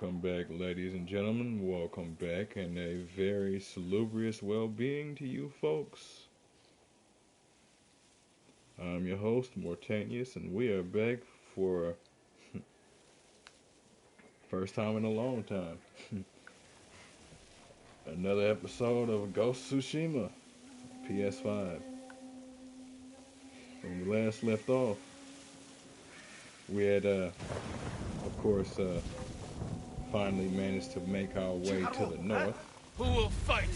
Welcome back, ladies and gentlemen. Welcome back, and a very salubrious well being to you folks. I'm your host, Mortanius, and we are back for first time in a long time. Another episode of Ghost Tsushima, PS5. When we last left off, we had, of course, finally managed to make our way to the north. Who will fight?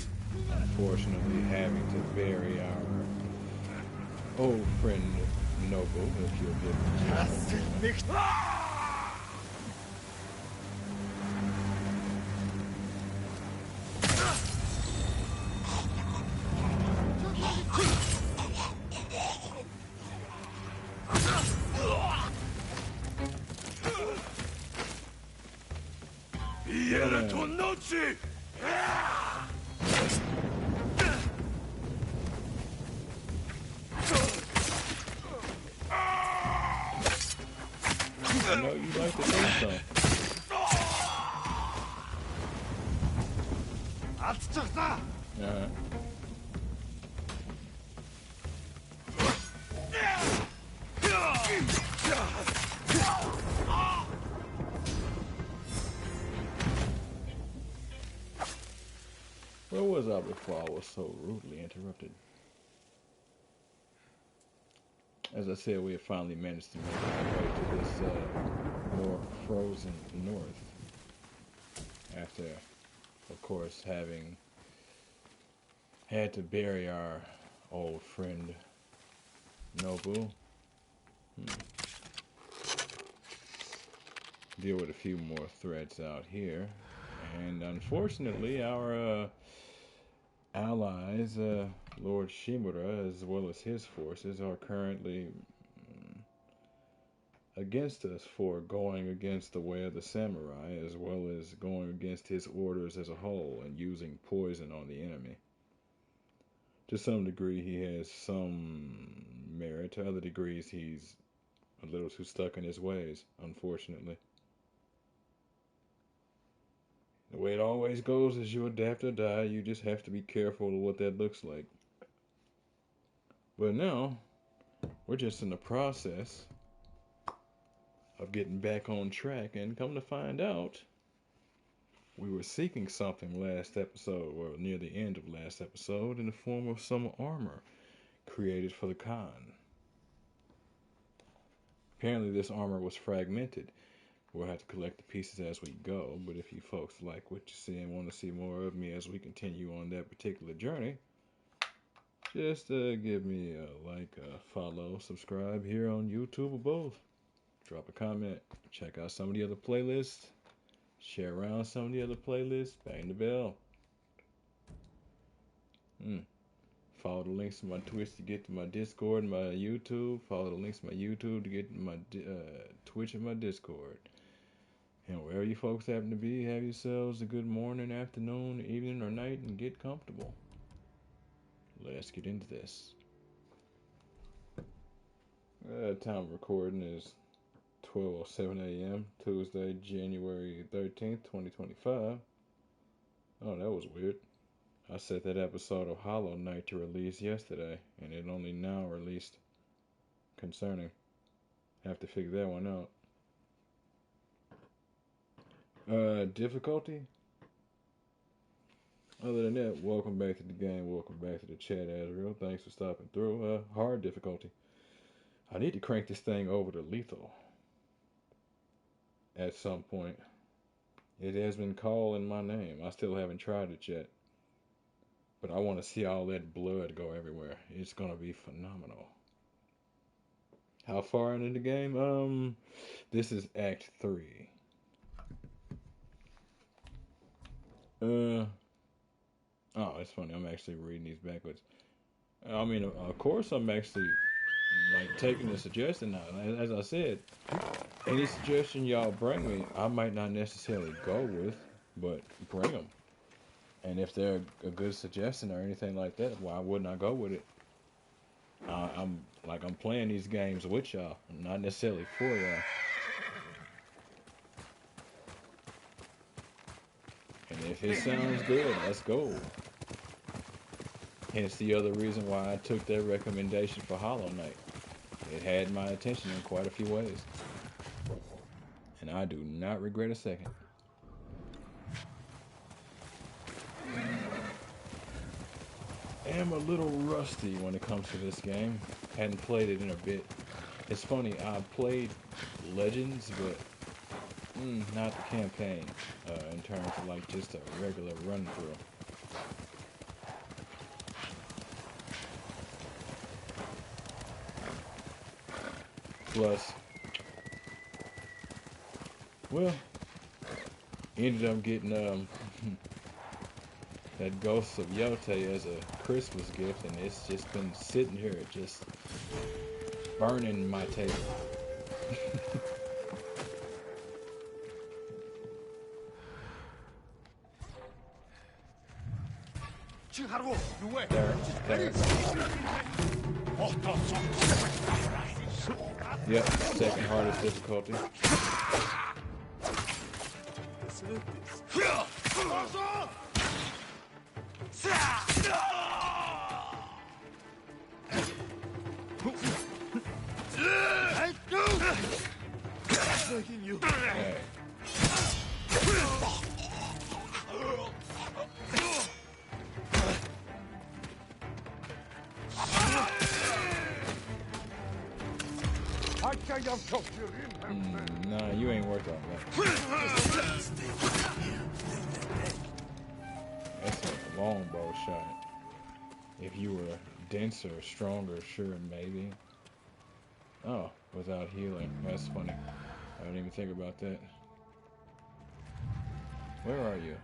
Unfortunately, having to bury our old friend Noble, if you'll give me. I know you like to say so. Uh-huh. Where was I before I was so rudely interrupted? As I said, we have finally managed to make our way to this more frozen north. After, of course, having had to bury our old friend Nobu. Deal with a few more threats out here. And unfortunately, our allies, Lord Shimura, as well as his forces, are currently against us for going against the way of the samurai, as well as going against his orders as a whole and using poison on the enemy. To some degree, he has some merit. To other degrees, he's a little too stuck in his ways, unfortunately. The way it always goes is you adapt or die. You just have to be careful of what that looks like. But now, we're just in the process of getting back on track, and come to find out, we were seeking something last episode, or near the end of last episode, in the form of some armor created for the Khan. Apparently this armor was fragmented. We'll have to collect the pieces as we go, but if you folks like what you see and want to see more of me as we continue on that particular journey, just give me a like, follow, subscribe here on YouTube or both. Drop a comment, check out some of the other playlists, share around some of the other playlists, bang the bell. Follow the links to my Twitch to get to my Discord and my YouTube. Follow the links to my YouTube to get to my Twitch and my Discord. And wherever you folks happen to be, have yourselves a good morning, afternoon, evening, or night, and get comfortable. Let's get into this. Time of recording is 12:07 a.m. Tuesday, January 13th, 2025. Oh, that was weird. I set that episode of Hollow Knight to release yesterday, and it only now released. Concerning. Have to figure that one out. Difficulty? Other than that, welcome back to the game. Welcome back to the chat, Azrael. Thanks for stopping through. Hard difficulty. I need to crank this thing over to lethal. At some point. It has been calling my name. I still haven't tried it yet. But I want to see all that blood go everywhere. It's going to be phenomenal. How far into the game? This is Act 3. Oh, it's funny. I'm actually reading these backwards. I mean, of course, I'm actually like taking the suggestion now. As I said, any suggestion y'all bring me, I might not necessarily go with, but bring them. And if they're a good suggestion or anything like that, why wouldn't I go with it? I'm playing these games with y'all, not necessarily for y'all. If it sounds good, let's go. Hence the other reason why I took that recommendation for Hollow Knight. It had my attention in quite a few ways. And I do not regret a second. I am a little rusty when it comes to this game. Hadn't played it in a bit. It's funny, I played Legends, but not the campaign, in terms of like just a regular run through. Plus, well, ended up getting that Ghost of Yote as a Christmas gift, and it's just been sitting here, just burning my table. There. Yep, second hardest difficulty. Hey. Nah, you ain't worth all that. That's a longbow shot. If you were denser, stronger, sure, maybe. Oh, without healing. That's funny. I didn't even think about that. Where are you?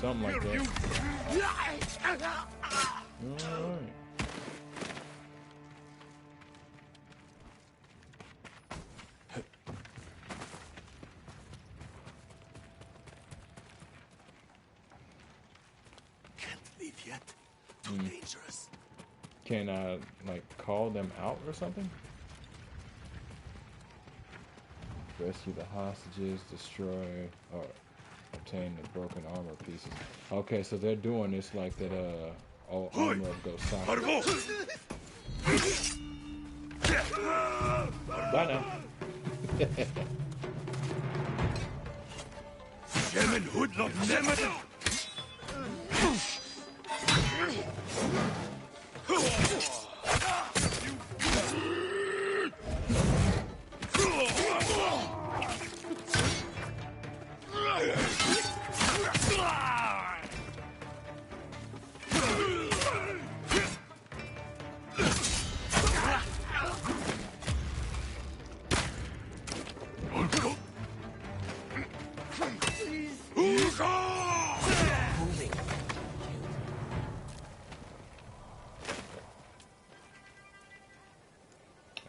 Something like that. Alright. Can't leave yet. Too dangerous. Can I, like, call them out or something? Rescue the hostages, destroy, or obtain the broken armor pieces. Okay, so they're doing this like that, all armor of Gosaki. Bye now.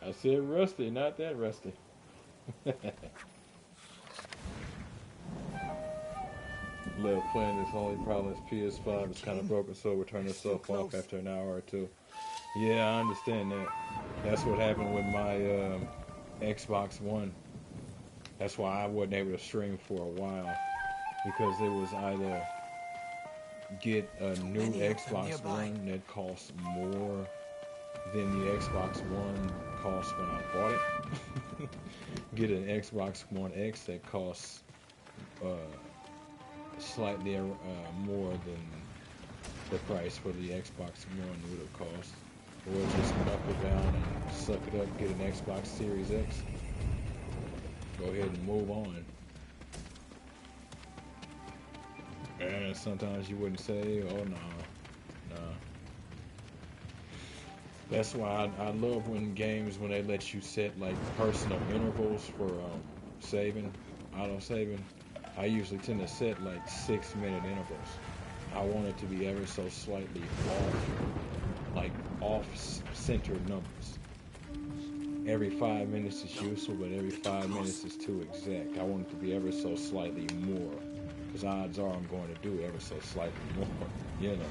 I said rusty, not that rusty. Love playing this. Only problem is PS5 is kind of broken, so it will turn itself off after an hour or two. Yeah, I understand that. That's what happened with my Xbox One. That's why I wasn't able to stream for a while, because it was either get a new Xbox One that costs more than the Xbox One cost when I bought it. Get an Xbox One X that costs slightly more than the price for the Xbox One would have cost. Or just knuckle down and suck it up, get an Xbox Series X. Go ahead and move on. And sometimes you wouldn't say, oh no, nah. That's why I love when games, when they let you set like personal intervals for saving, auto saving. I usually tend to set like 6-minute intervals. I want it to be ever so slightly off, like off-center numbers. Every 5 minutes is useful, but every 5 minutes is too exact. I want it to be ever so slightly more, because odds are I'm going to do ever so slightly more, you know.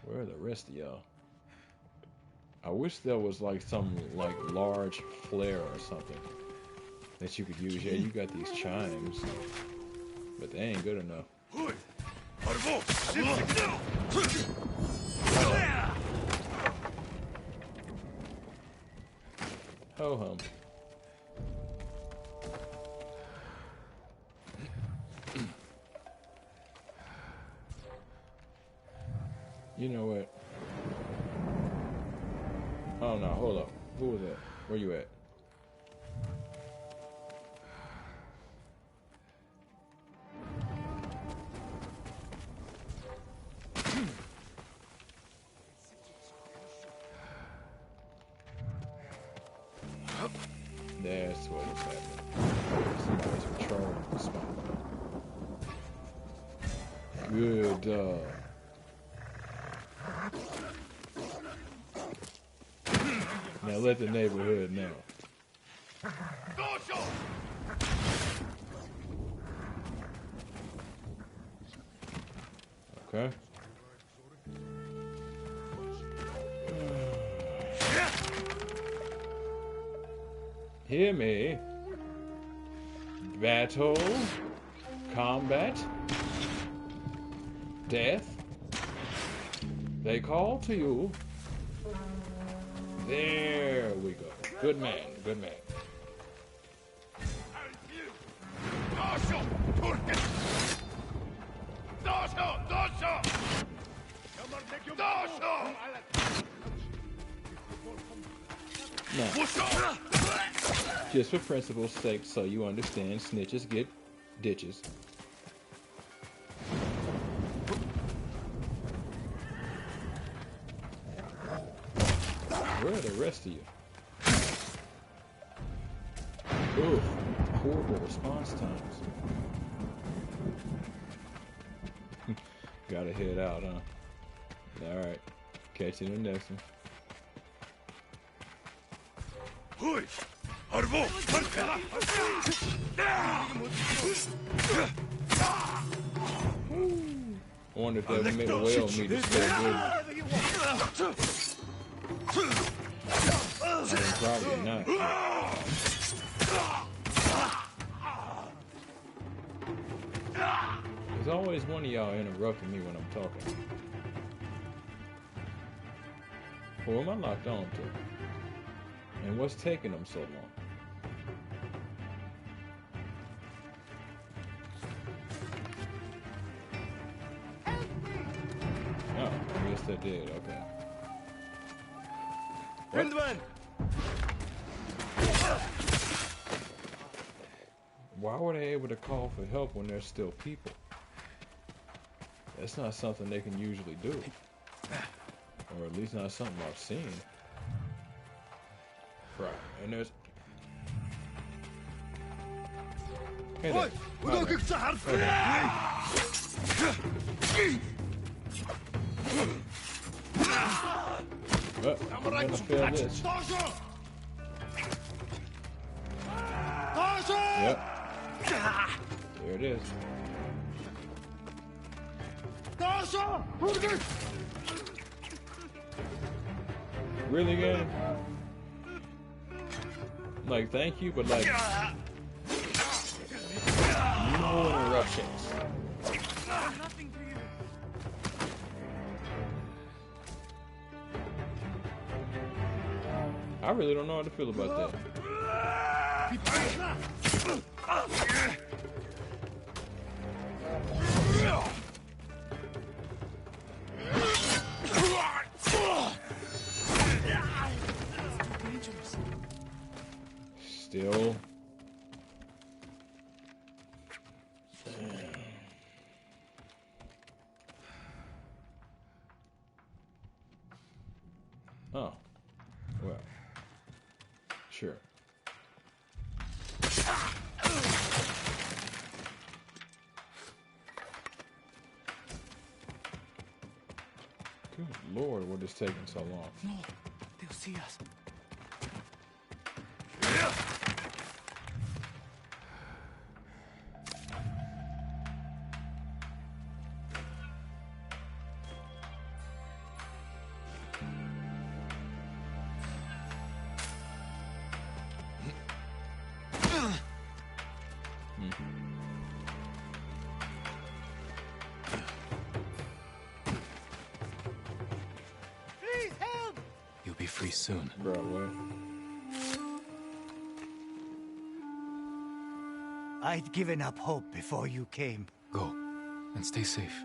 Where are the rest of y'all? I wish there was like some like large flare or something that you could use. Yeah, you got these chimes, but they ain't good enough. Ho hum. You know what? Oh no, hold up. Who was that? Where you at? That's what was happening. Somebody's patrolling the spot. Good Now let the neighborhood know. Okay. Hear me. Battle. Combat. Death. They call to you. There we go. Good man, good man. Now, just for principle's sake, so you understand, snitches get ditches. Where are the rest of you? Oof, horrible response times. Gotta head out, huh? Alright, catch you in the next one. I wonder if that made a whale meat is so good. Probably not. There's always one of y'all interrupting me when I'm talking. Who am I locked on to? And what's taking them so long? Oh, I guess they did, okay. What? Why were they able to call for help when there's still people? That's not something they can usually do. Or at least not something I've seen. Right, and there's... Hey there. I'm gonna fail this. Yep. There it is. Really, game? Like, thank you, but like, no interruptions. I really don't know how to feel about that. Still. Oh. Well. Sure. Good Lord, what is taking so long? No, they'll see us. free soon. Bro, what? I'd given up hope before you came. Go, and stay safe.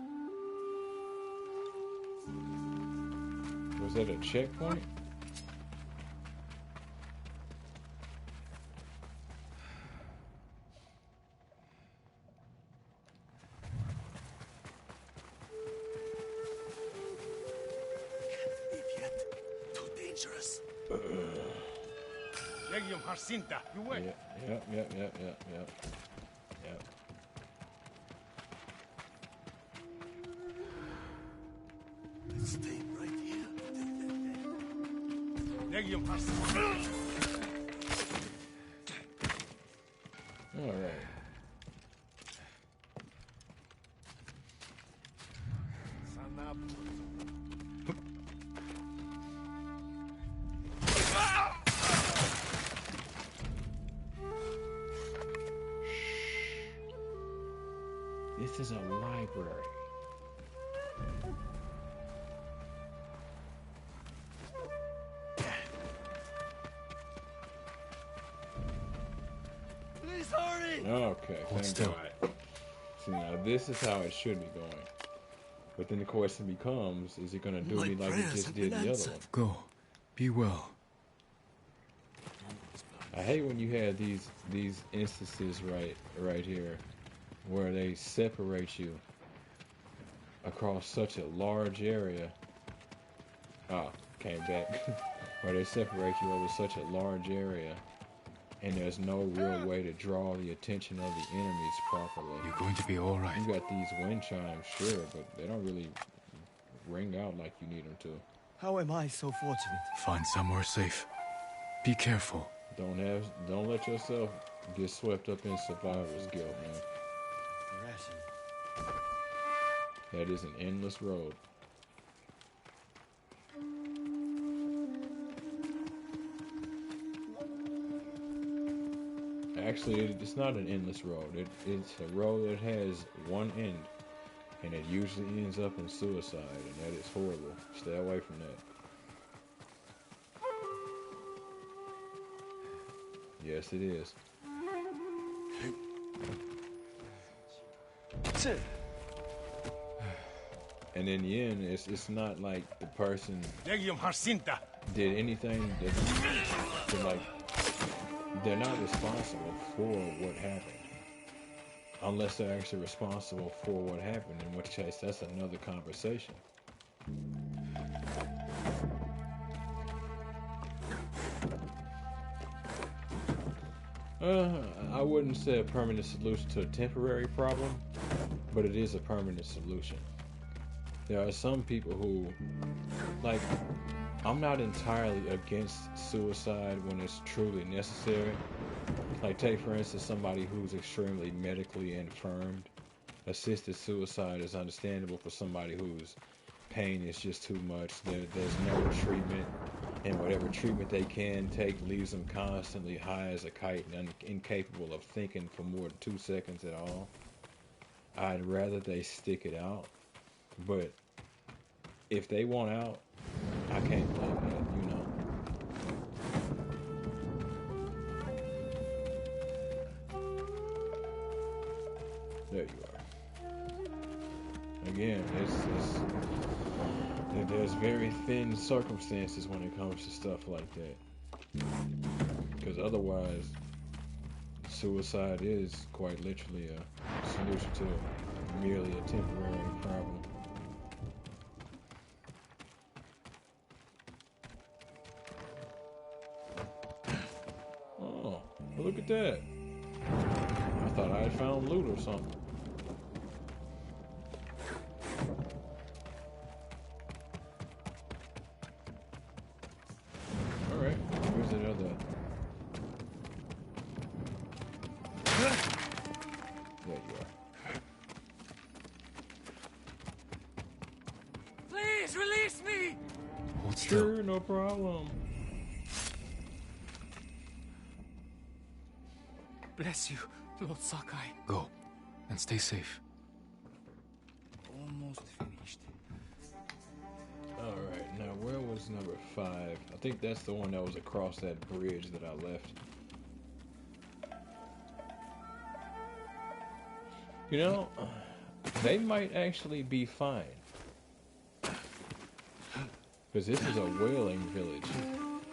Was that a checkpoint? Idiot. Too dangerous. Legium Harcinta, you wait. Yep. Let's stay right here until they're dead. Legium Harcinta. All right. This is a library. Please hurry! Okay, thank still. God. See, now this is how it should be going. But then the question becomes, is it going to do My me like it prayers just have did been the other answered. one? Go. Be well. I hate when you have these instances right here where they separate you across such a large area. Came back. Where they separate you over such a large area and there's no real way to draw the attention of the enemies properly. You're going to be all right. You got these wind chimes, sure, but they don't really ring out like you need them to. How am I so fortunate? Find somewhere safe. Be careful. Don't let yourself get swept up in survivor's guilt, man. Ration. That is an endless road. Actually, it's not an endless road. It's a road that has one end, and it usually ends up in suicide, and that is horrible. Stay away from that. Yes, it is. And in the end, it's not like the person Legium Harcinta. did anything that like they're not responsible for what happened. Unless they're actually responsible for what happened, in which case that's another conversation. I wouldn't say a permanent solution to a temporary problem, but it is a permanent solution. There are some people who, like, I'm not entirely against suicide when it's truly necessary. Like, take for instance somebody who's extremely medically infirmed. Assisted suicide is understandable for somebody whose pain is just too much. There's no treatment, and whatever treatment they can take leaves them constantly high as a kite and incapable of thinking for more than 2 seconds at all. I'd rather they stick it out, but if they want out, I can't blame that, you know. There you are. Again, there's very thin circumstances when it comes to stuff like that. Because otherwise, suicide is quite literally a solution to merely a temporary problem. Oh, well, look at that. I thought I had found loot or something. Alright, where's that other? There you are. Please release me! Hold still. Sure, no problem. Bless you, Lord Sakai. Go, and stay safe. Almost finished. Alright, now where was number 5. I think that's the one that was across that bridge that I left. You know, they might actually be fine. Because this is a whaling village.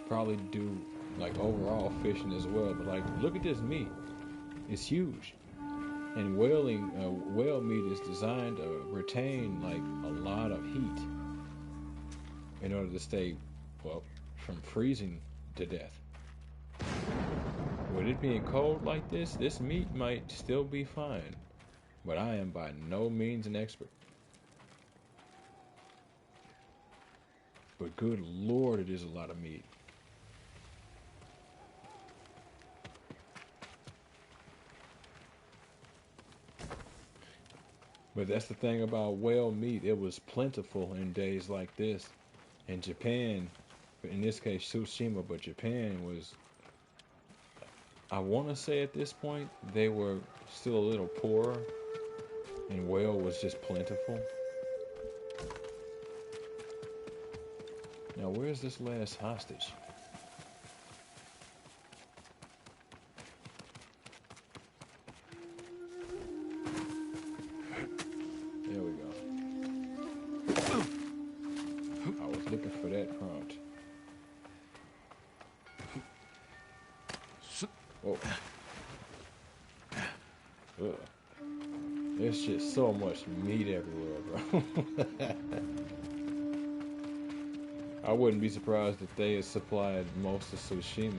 Probably do, like, overall fishing as well. But, like, look at this meat. It's huge. And whale meat is designed to retain, like, a lot of heat in order to stay, well, from freezing to death. With it being cold like this meat might still be fine. But I am by no means an expert. But good lord, it is a lot of meat. But that's the thing about whale meat. It was plentiful in days like this. In Japan, in this case Tsushima, but Japan was, I want to say at this point, they were still a little poorer. And whale was just plentiful. Now, where's this last hostage? There we go. I was looking for that prompt. Oh. Ugh. There's just so much meat everywhere, bro. I wouldn't be surprised if they had supplied most of Tsushima.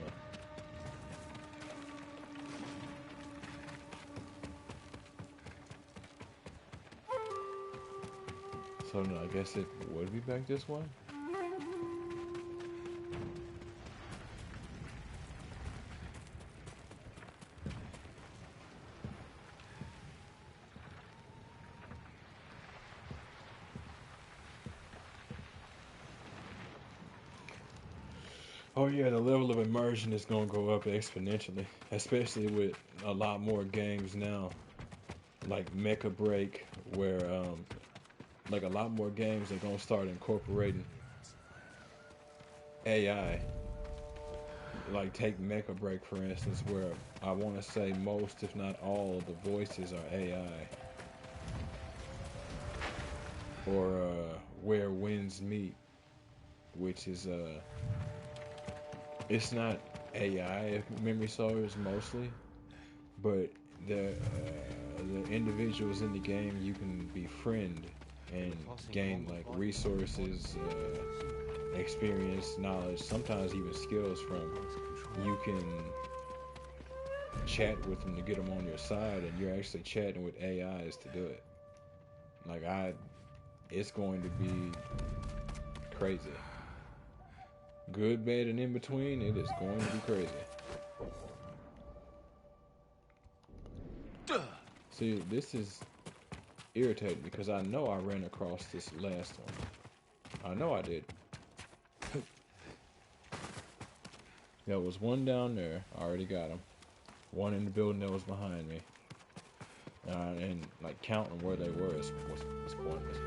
So no, I guess it would be back this way? Oh yeah, the level of immersion is going to go up exponentially, especially with a lot more games now, like Mecha Break, where like a lot more games are going to start incorporating AI. Like take Mecha Break for instance, where I want to say most, if not all, of the voices are AI. Or Where Winds Meet, which is it's not AI if memory serves mostly, but the individuals in the game you can befriend and gain like resources, experience, knowledge, sometimes even skills from. You can chat with them to get them on your side, and you're actually chatting with AIs to do it. Like it's going to be crazy. Good, bad, and in between, it is going to be crazy. See, this is irritating because I know I ran across this last one. I know I did. There was one down there. I already got him. One in the building that was behind me. And like counting where they were was pointless.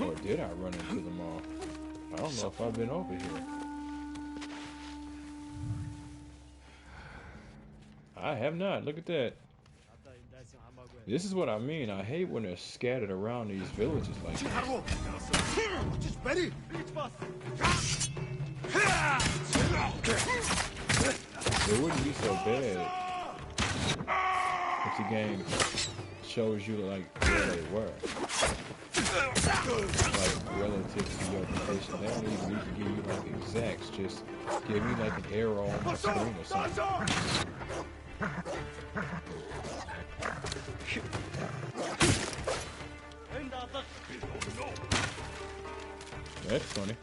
Or did I run into them all? I don't know if I've been over here. I have not. Look at that. This is what I mean. I hate when they're scattered around these villages like this. It wouldn't be so bad if the game shows you like where they were. Like relative to your position. They don't even need to give you like exacts, just give me like an arrow on the screen or something. That's funny.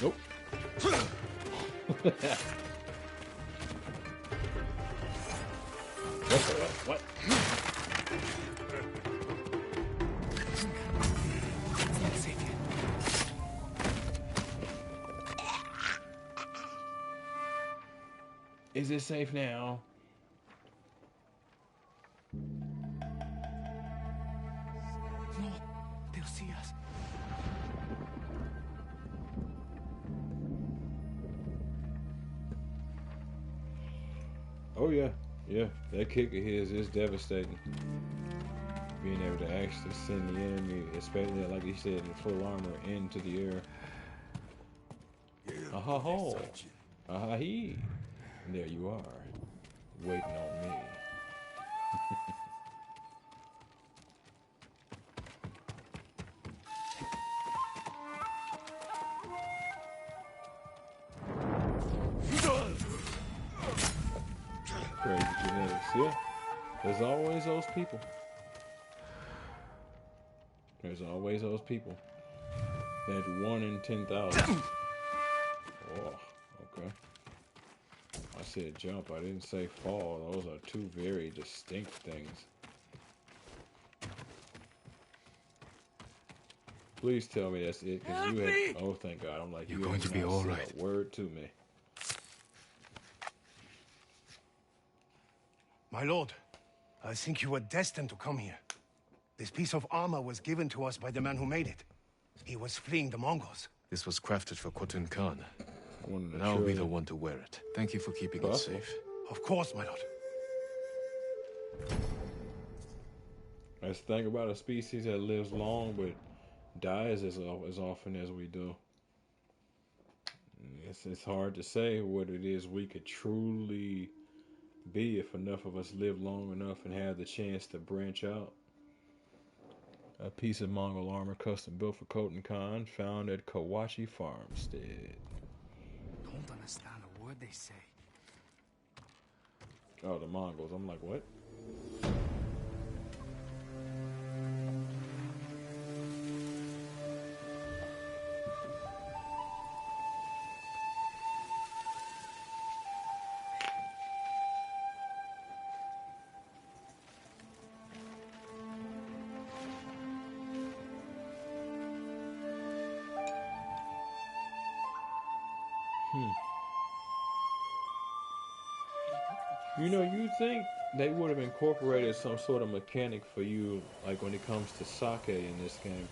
Nope. What? Is it safe now? No, they'll see us. Oh yeah, yeah. That kick of his is devastating. Being able to actually send the enemy, especially like you said, in full armor, into the air. Aha ho, aha he. And there you are, waiting on me. Crazy genetics, yeah. There's always those people. There's always those people. That 1 in 10,000. Oh, okay. I said jump, I didn't say fall. Those are two very distinct things. Please tell me that's it, because you had. Oh, thank God. I'm like, You're you going to have be not all said right. a word to me. My lord, I think you were destined to come here. This piece of armor was given to us by the man who made it. He was fleeing the Mongols. This was crafted for Khotun Khan, One in a and I'll be the trillion. one to wear it. Thank you for keeping it Possible. safe. Of course, my lord. That's the thing about a species that lives long but dies as often as we do. It's hard to say what it is we could truly be if enough of us live long enough and have the chance to branch out. A piece of Mongol armor custom built for Khotun Khan, found at Kawachi Farmstead. Don't understand a word they say. Oh, the Mongols. I'm like, what? You know, you think they would have incorporated some sort of mechanic for you, like when it comes to sake in this game.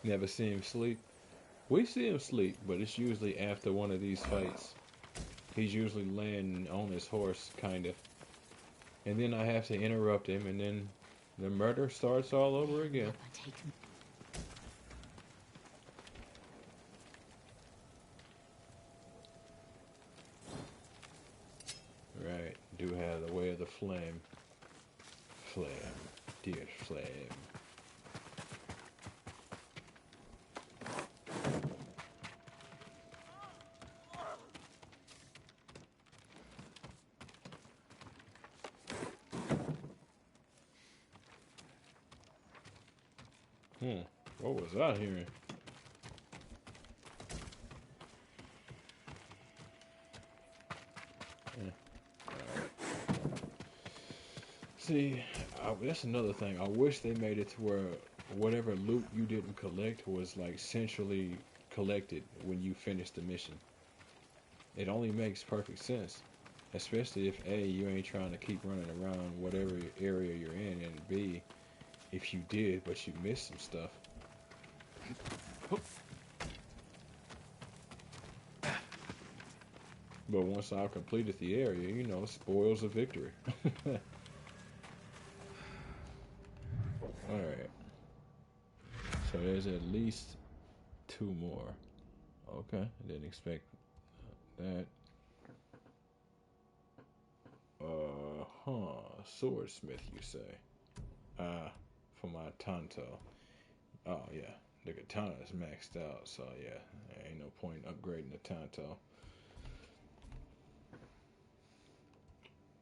Never see him sleep. We see him sleep, but it's usually after one of these fights. He's usually laying on his horse, kind of. And then I have to interrupt him, and then the murder starts all over again. Right, do have the way of the flame. Flame, dear flame. What was I hearing? See, that's another thing. I wish they made it to where whatever loot you didn't collect was like centrally collected when you finish the mission. It only makes perfect sense, especially if A, you ain't trying to keep running around whatever area you're in, and B, if you did but you missed some stuff. But once I've completed the area, you know, spoils of victory. Alright. So there's at least 2 more. Okay, I didn't expect that. Swordsmith, you say? For my Tanto. Oh, yeah. The katana is maxed out, so yeah, there ain't no point upgrading the Tanto.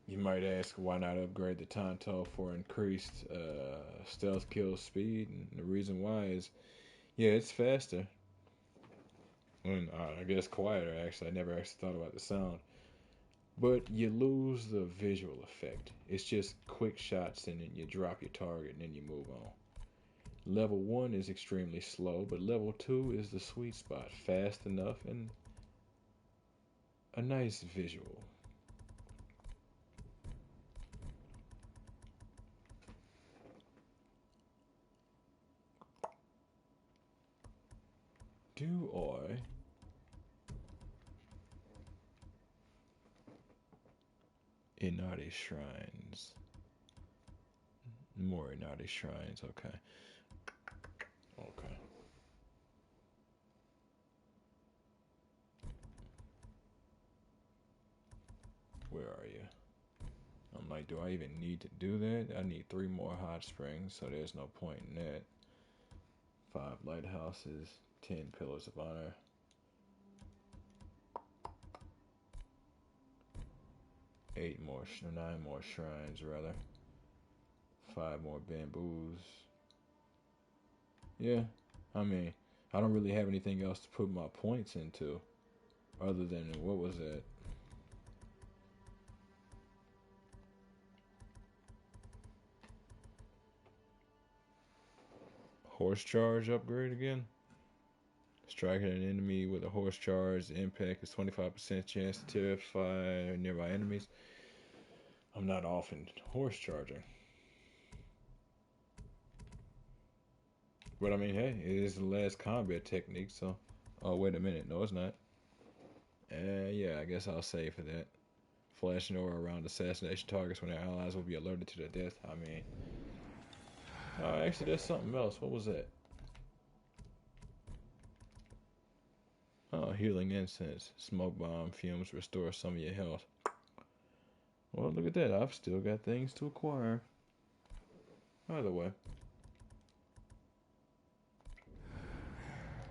You might ask why not upgrade the Tanto for increased stealth kill speed, and the reason why is, yeah, it's faster. And I guess quieter, actually. I never actually thought about the sound. But you lose the visual effect. It's just quick shots and then you drop your target and then you move on. Level 1 is extremely slow, but level 2 is the sweet spot. Fast enough and a nice visual. Do I Inari Shrines? More Inari Shrines, okay. Okay. Where are you? I'm like, do I even need to do that? I need 3 more hot springs, so there's no point in that. 5 lighthouses, 10 pillars of honor. 9 more shrines rather. 5 more bamboos. Yeah, I mean, I don't really have anything else to put my points into, other than what was that? Horse charge upgrade again? Striking an enemy with a horse charge, the impact is 25% chance to terrify nearby enemies. I'm not often horse charging. But I mean, hey, it is the last combat technique, so. Oh, wait a minute. No, it's not. Yeah, I guess I'll save for that. Flashing aura around assassination targets when their allies will be alerted to their death. I mean. Oh, actually, there's something else. What was that? Oh, healing incense. Smoke bomb fumes restore some of your health. Well, look at that. I've still got things to acquire. Either way.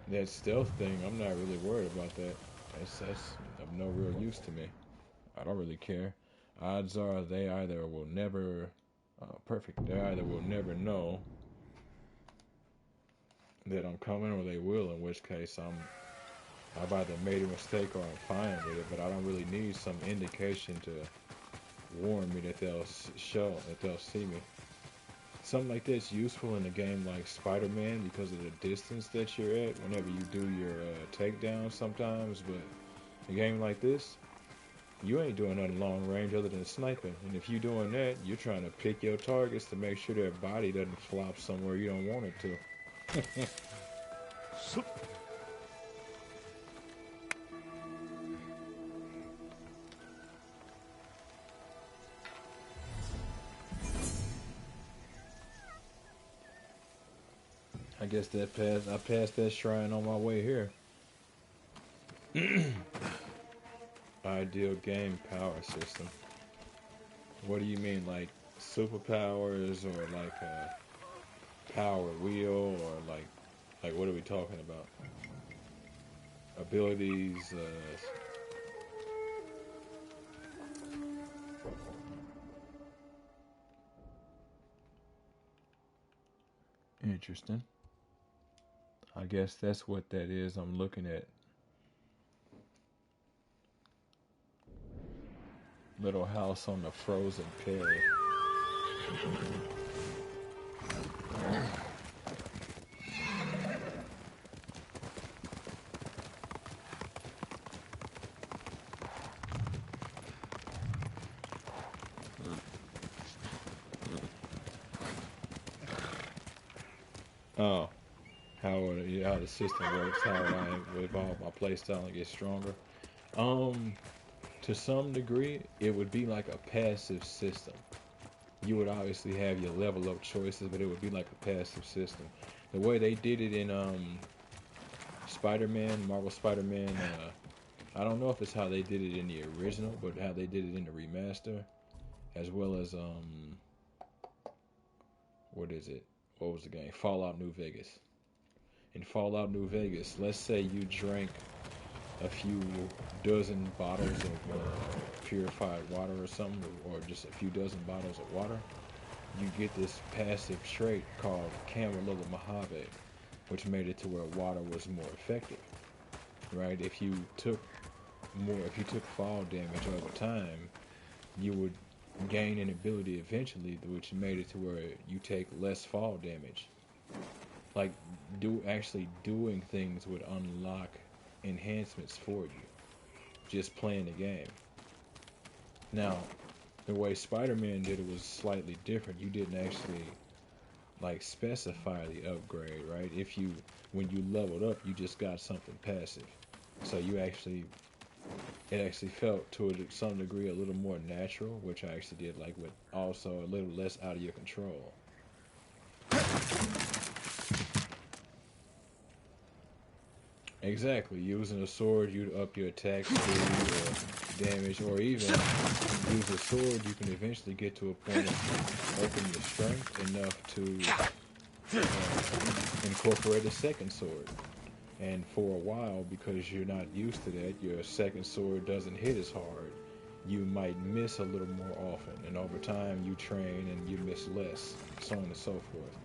That stealth thing, I'm not really worried about that. That's of no real use to me. I don't really care. Odds are they either will never... perfect. They either will never know that I'm coming, or they will, in which case I've either made a mistake or I'm fine with it, but I don't really need some indication to warn me that they'll see me. Something like that's useful in a game like Spider-Man because of the distance that you're at whenever you do your takedown sometimes, but a game like this, you ain't doing nothing long range other than sniping. And if you're doing that, you're trying to pick your targets to make sure their body doesn't flop somewhere you don't want it to. I guess I passed that shrine on my way here. Ideal game power system. What do you mean, like superpowers, or like a power wheel, or like what are we talking about? Abilities. Interesting. I guess that's what that is I'm looking at. Little house on the frozen pier. Oh, how the system works, how I evolve my playstyle and get stronger. Um, to some degree, it would be like a passive system. You would obviously have your level up choices, but it would be like a passive system. The way they did it in Spider-Man, Marvel Spider-Man, I don't know if it's how they did it in the original, but how they did it in the remaster, as well as what is it? What was the game? Fallout New Vegas. In Fallout New Vegas, let's say you drank a few dozen bottles of purified water or something, or just a few dozen bottles of water, you get this passive trait called Camarilla Mojave, which made it to where water was more effective. Right? If you took fall damage over time, you would gain an ability eventually, which made it to where you take less fall damage. Like actually doing things would unlock enhancements for you. just playing the game. Now, the way Spider-Man did it was slightly different. You didn't actually like specify the upgrade, right? When you leveled up, you just got something passive. So it actually felt to some degree a little more natural, which I actually did like, with also a little less out of your control. Exactly. Using a sword, you'd up your attack speed or damage, or even use a sword. You can eventually get to a point of opening your strength enough to incorporate a second sword. And for a while, because you're not used to that, your second sword doesn't hit as hard. You might miss a little more often, and over time you train and you miss less, so on and so forth.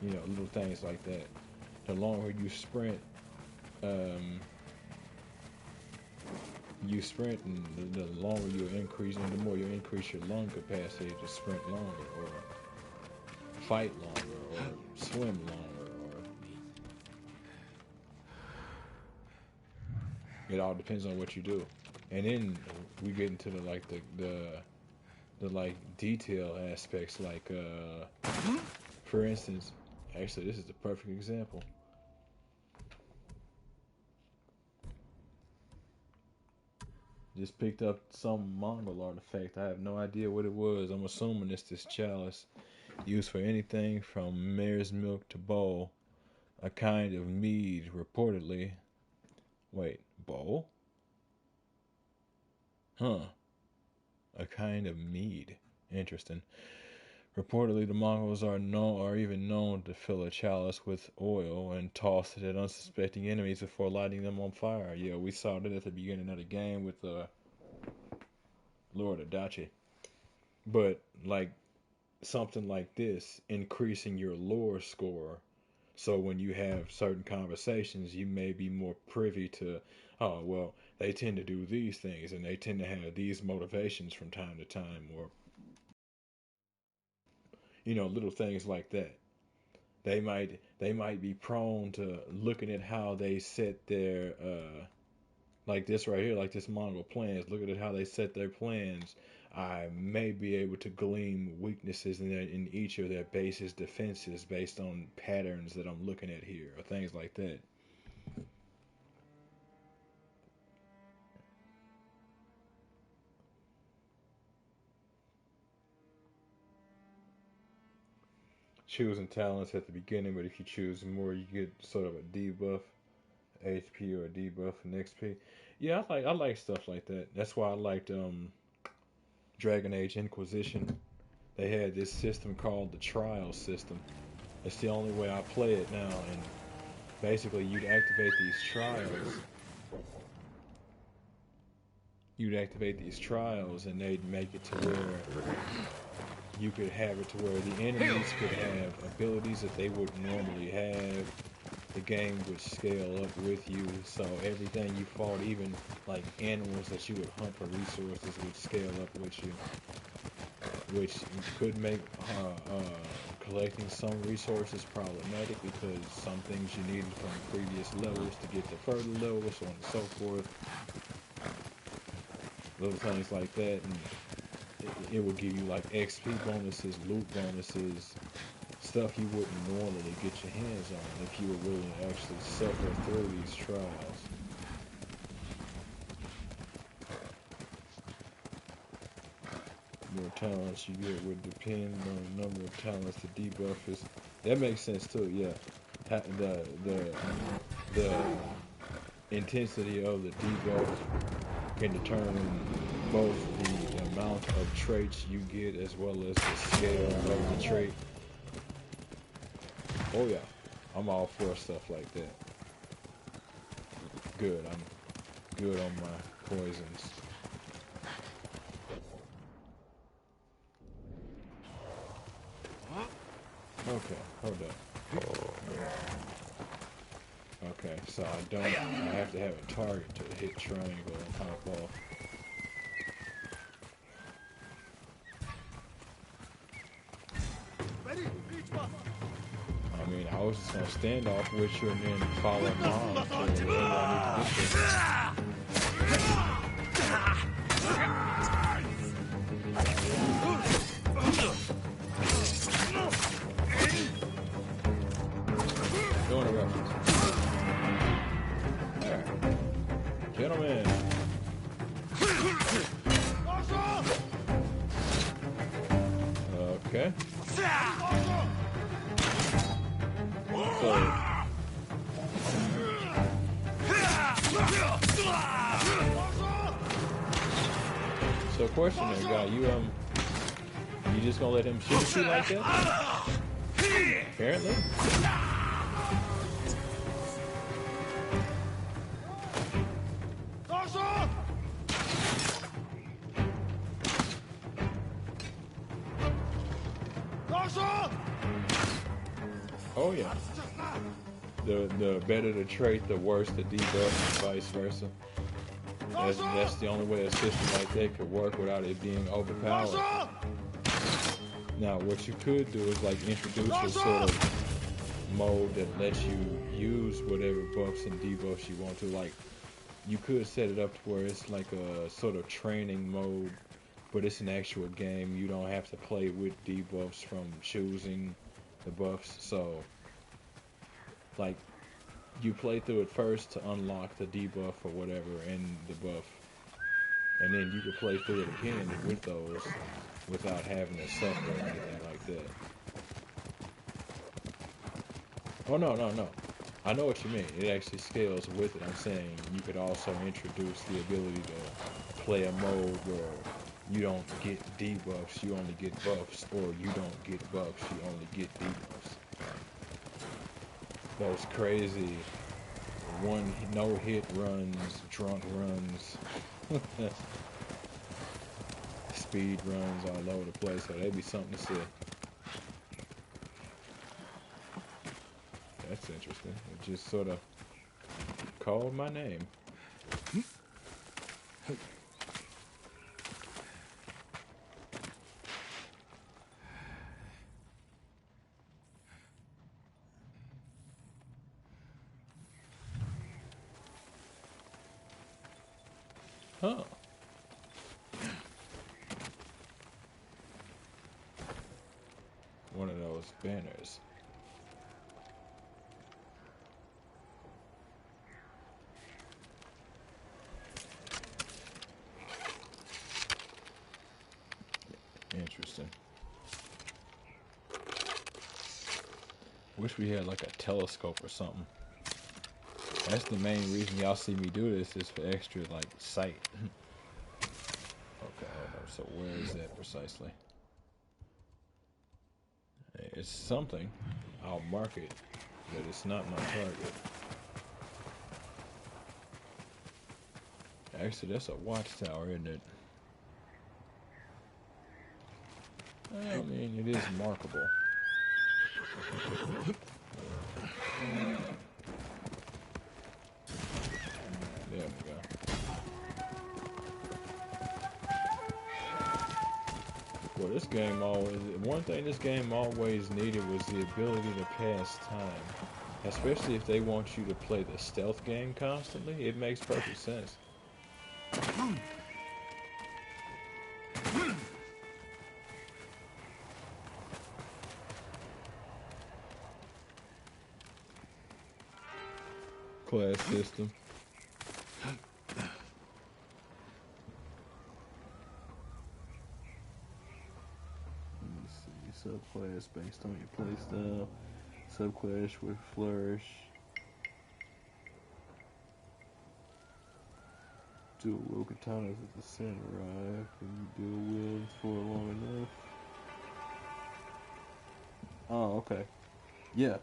Little things like that. The longer you sprint, and the longer you increase, and the more you increase your lung capacity to sprint longer, or fight longer, or swim longer, or it all depends on what you do. And then we get into the like detail aspects, like for instance, actually this is the perfect example. Just picked up some Mongol artifact. I have no idea what it was. I'm assuming it's this chalice, used for anything from mare's milk to bowl. A kind of mead, reportedly. Wait, bowl? Huh. A kind of mead. Interesting. Reportedly, the Mongols are even known to fill a chalice with oil and toss it at unsuspecting enemies before lighting them on fire. Yeah, we saw that at the beginning of the game with Lord Adachi. But like something like this, increasing your lore score, so when you have certain conversations, you may be more privy to, oh well, they tend to do these things and they tend to have these motivations from time to time, or little things like that. They might be prone to looking at how they set their like this right here, like this Mongol plans. Looking at how they set their plans, I may be able to glean weaknesses in each of their bases defenses based on patterns that I'm looking at here, or things like that. Choosing talents at the beginning, but if you choose more, you get sort of a debuff HP or a debuff in XP. Yeah, I like stuff like that. That's why I liked Dragon Age Inquisition. They had this system called the trial system. It's the only way I play it now, and basically you'd activate these trials. And they'd make it to where you could have it to where the enemies could have abilities that they wouldn't normally have. The game would scale up with you, so everything you fought, even like animals that you would hunt for resources, would scale up with you, which could make collecting some resources problematic, because some things you needed from previous levels to get to further levels, so on and so forth. Little things like that, and it will give you like XP bonuses, loot bonuses, stuff you wouldn't normally get your hands on if you were willing to actually suffer through these trials. More talents you get would depend on the number of talents the debuff is. That makes sense too, yeah. The intensity of the debuff can determine both the amount of traits you get as well as the scale of the trait. Oh yeah, I'm all for stuff like that. Good, I'm good on my poisons. Okay, hold up. Okay, so I have to have a target to hit triangle and hop off. I mean, I was just gonna stand off with you and then follow mom to where I need to get to. doing a reference. Alright. Gentlemen. Okay. So question there, guy, you just gonna let him shoot at you like that? Apparently. Oh yeah. The better the trait, the worse the debuff, and vice versa. That's the only way a system like that could work without it being overpowered. Now, what you could do is like introduce a sort of mode that lets you use whatever buffs and debuffs you want to. Like, you could set it up to where it's like a sort of training mode, but it's an actual game. You don't have to play with debuffs from choosing the buffs. So, like, you play through it first to unlock the debuff or whatever and the buff. And then you can play through it again with those without having to suffer or anything like that. Oh, no. I know what you mean. It actually scales with it. I'm saying you could also introduce the ability to play a mode where you don't get debuffs, you only get buffs, or you don't get buffs, you only get debuffs. Those crazy no-hit runs, drunk runs, speed runs all over the place, so that'd be something to see. That's interesting. It just sort of called my name. Huh. One of those banners. Interesting. Wish we had like a telescope or something. That's the main reason y'all see me do this, is for extra like sight. Okay, hold on. So where is that precisely? It's something. I'll mark it, but it's not my target. Actually, that's a watchtower, isn't it? I mean, it is markable. There we go. Well, this game one thing this game always needed was the ability to pass time. Especially if they want you to play the stealth game constantly, it makes perfect sense. Class system. Let's see, subclass based on your playstyle. Subclass with flourish. Dual wield katanas at the samurai. Can you dual wield for long enough? Oh, okay. Yeah.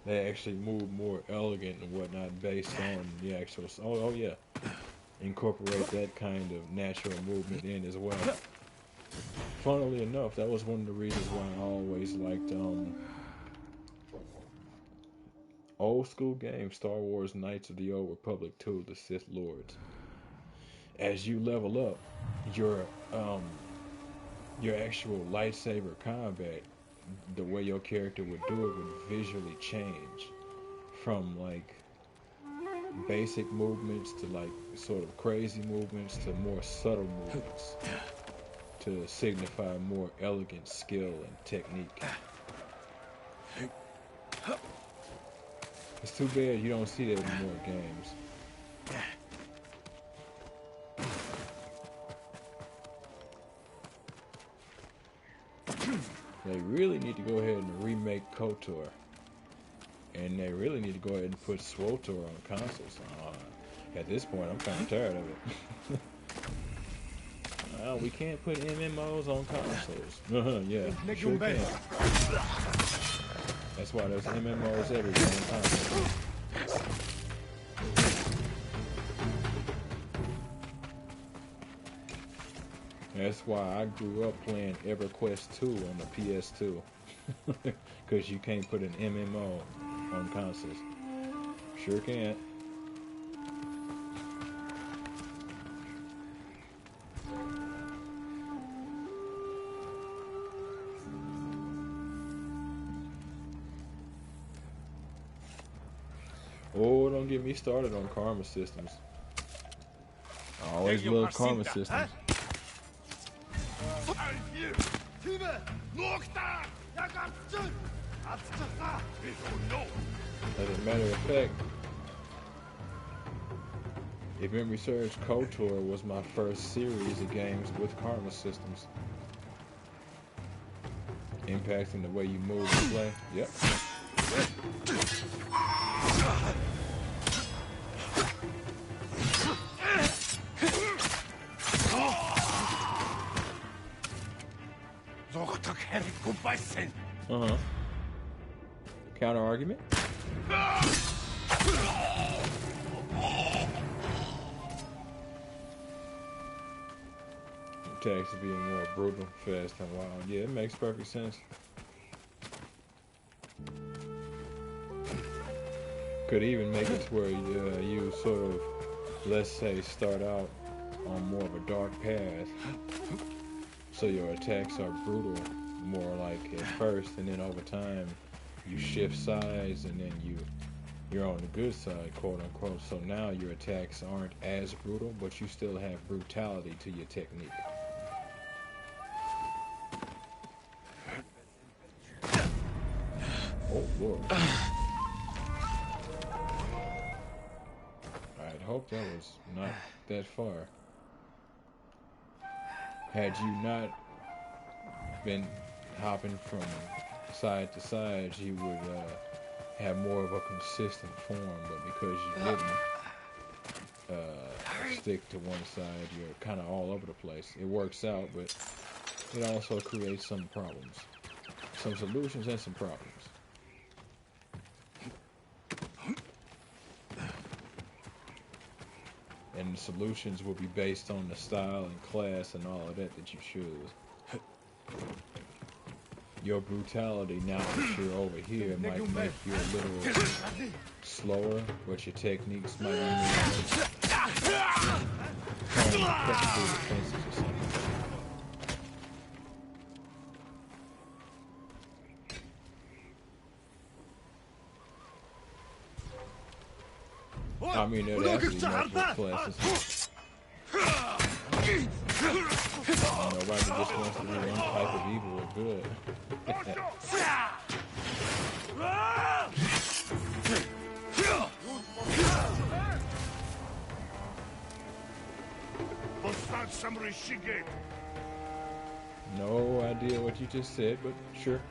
They actually move more elegant and whatnot based on the actual. Oh yeah. Incorporate that kind of natural movement in as well. Funnily enough, that was one of the reasons why I always liked old school games, Star Wars Knights of the Old Republic 2, the Sith Lords. As you level up, your actual lightsaber combat, the way your character would do it would visually change from like basic movements to like sort of crazy movements to more subtle movements to signify more elegant skill and technique. It's too bad you don't see that in more games. They really need to go ahead and remake KOTOR. And they really need to go ahead and put SWTOR on consoles. At this point, I'm kind of tired of it. We can't put MMOs on consoles. Yeah, sure can. That's why there's MMOs everywhere on consoles. That's why I grew up playing EverQuest 2 on the PS2. Because you can't put an MMO on consoles. Sure can't. Oh, don't get me started on karma systems. I always love karma systems. As a matter of fact, if memory serves, KOTOR was my first series of games with karma systems. Impacting the way you move and play. Yep. Uh-huh. Counter argument? Attacks being more brutal, fast, and wild. Yeah, it makes perfect sense. Could even make it to where you sort of, let's say, start out on more of a dark path. So your attacks are brutal, more like at first, and then over time you shift sides, and then you're on the good side, quote unquote. So now your attacks aren't as brutal, but you still have brutality to your technique. Oh Lord! I'd hope that was not that far. Had you not been hopping from side to side, you would have more of a consistent form, but because you didn't stick to one side, you're kind of all over the place. It works out, but it also creates some problems. Some solutions and some problems. And the solutions will be based on the style and class and all of that you choose. Your brutality, now that you're over here, might make you a little slower, but your techniques might be more technical defenses or something. I mean, there's actually multiple classes. Nobody just wants to be one type of evil or good. No idea what you just said, but sure.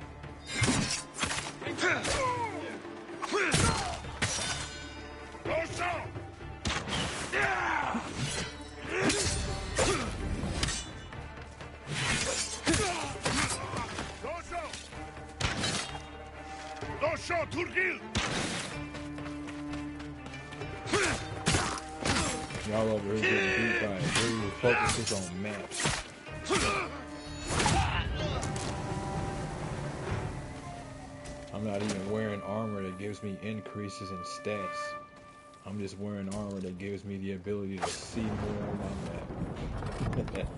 Y'all over here getting beat by a dude who focuses on maps. I'm not even wearing armor that gives me increases in stats. I'm just wearing armor that gives me the ability to see more on my map.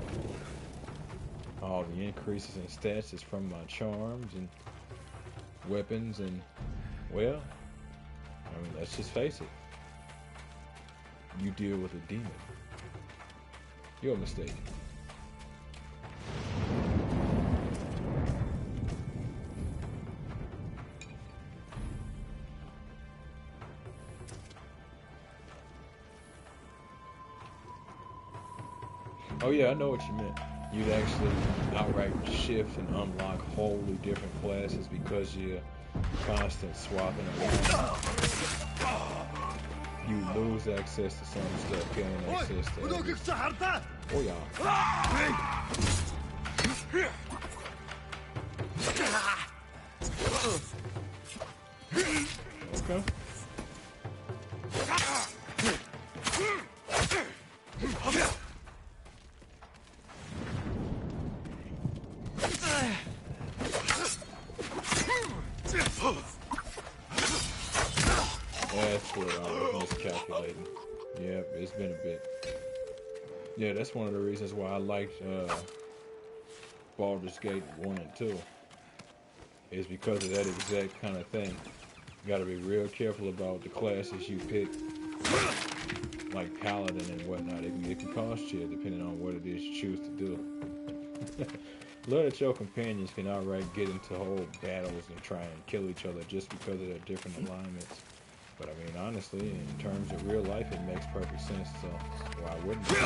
All the increases in stats is from my charms and weapons and, well, I mean, let's just face it. You deal with a demon. You're mistaken. Oh yeah, I know what you meant. You'd actually outright shift and unlock wholly different classes because you're constant swapping around. You lose access to some stuff, gain access to others. Oh yeah. Okay. That's what I was miscalculating. Yeah, it's been a bit. Yeah, that's one of the reasons why I liked Baldur's Gate 1 and 2. Is because of that exact kind of thing. You gotta be real careful about the classes you pick, like Paladin and whatnot. It can cost you depending on what it is you choose to do. Learn that your companions can outright get into whole battles and try and kill each other just because of their different alignments. But I mean, honestly, in terms of real life, it makes perfect sense. So why wouldn't it?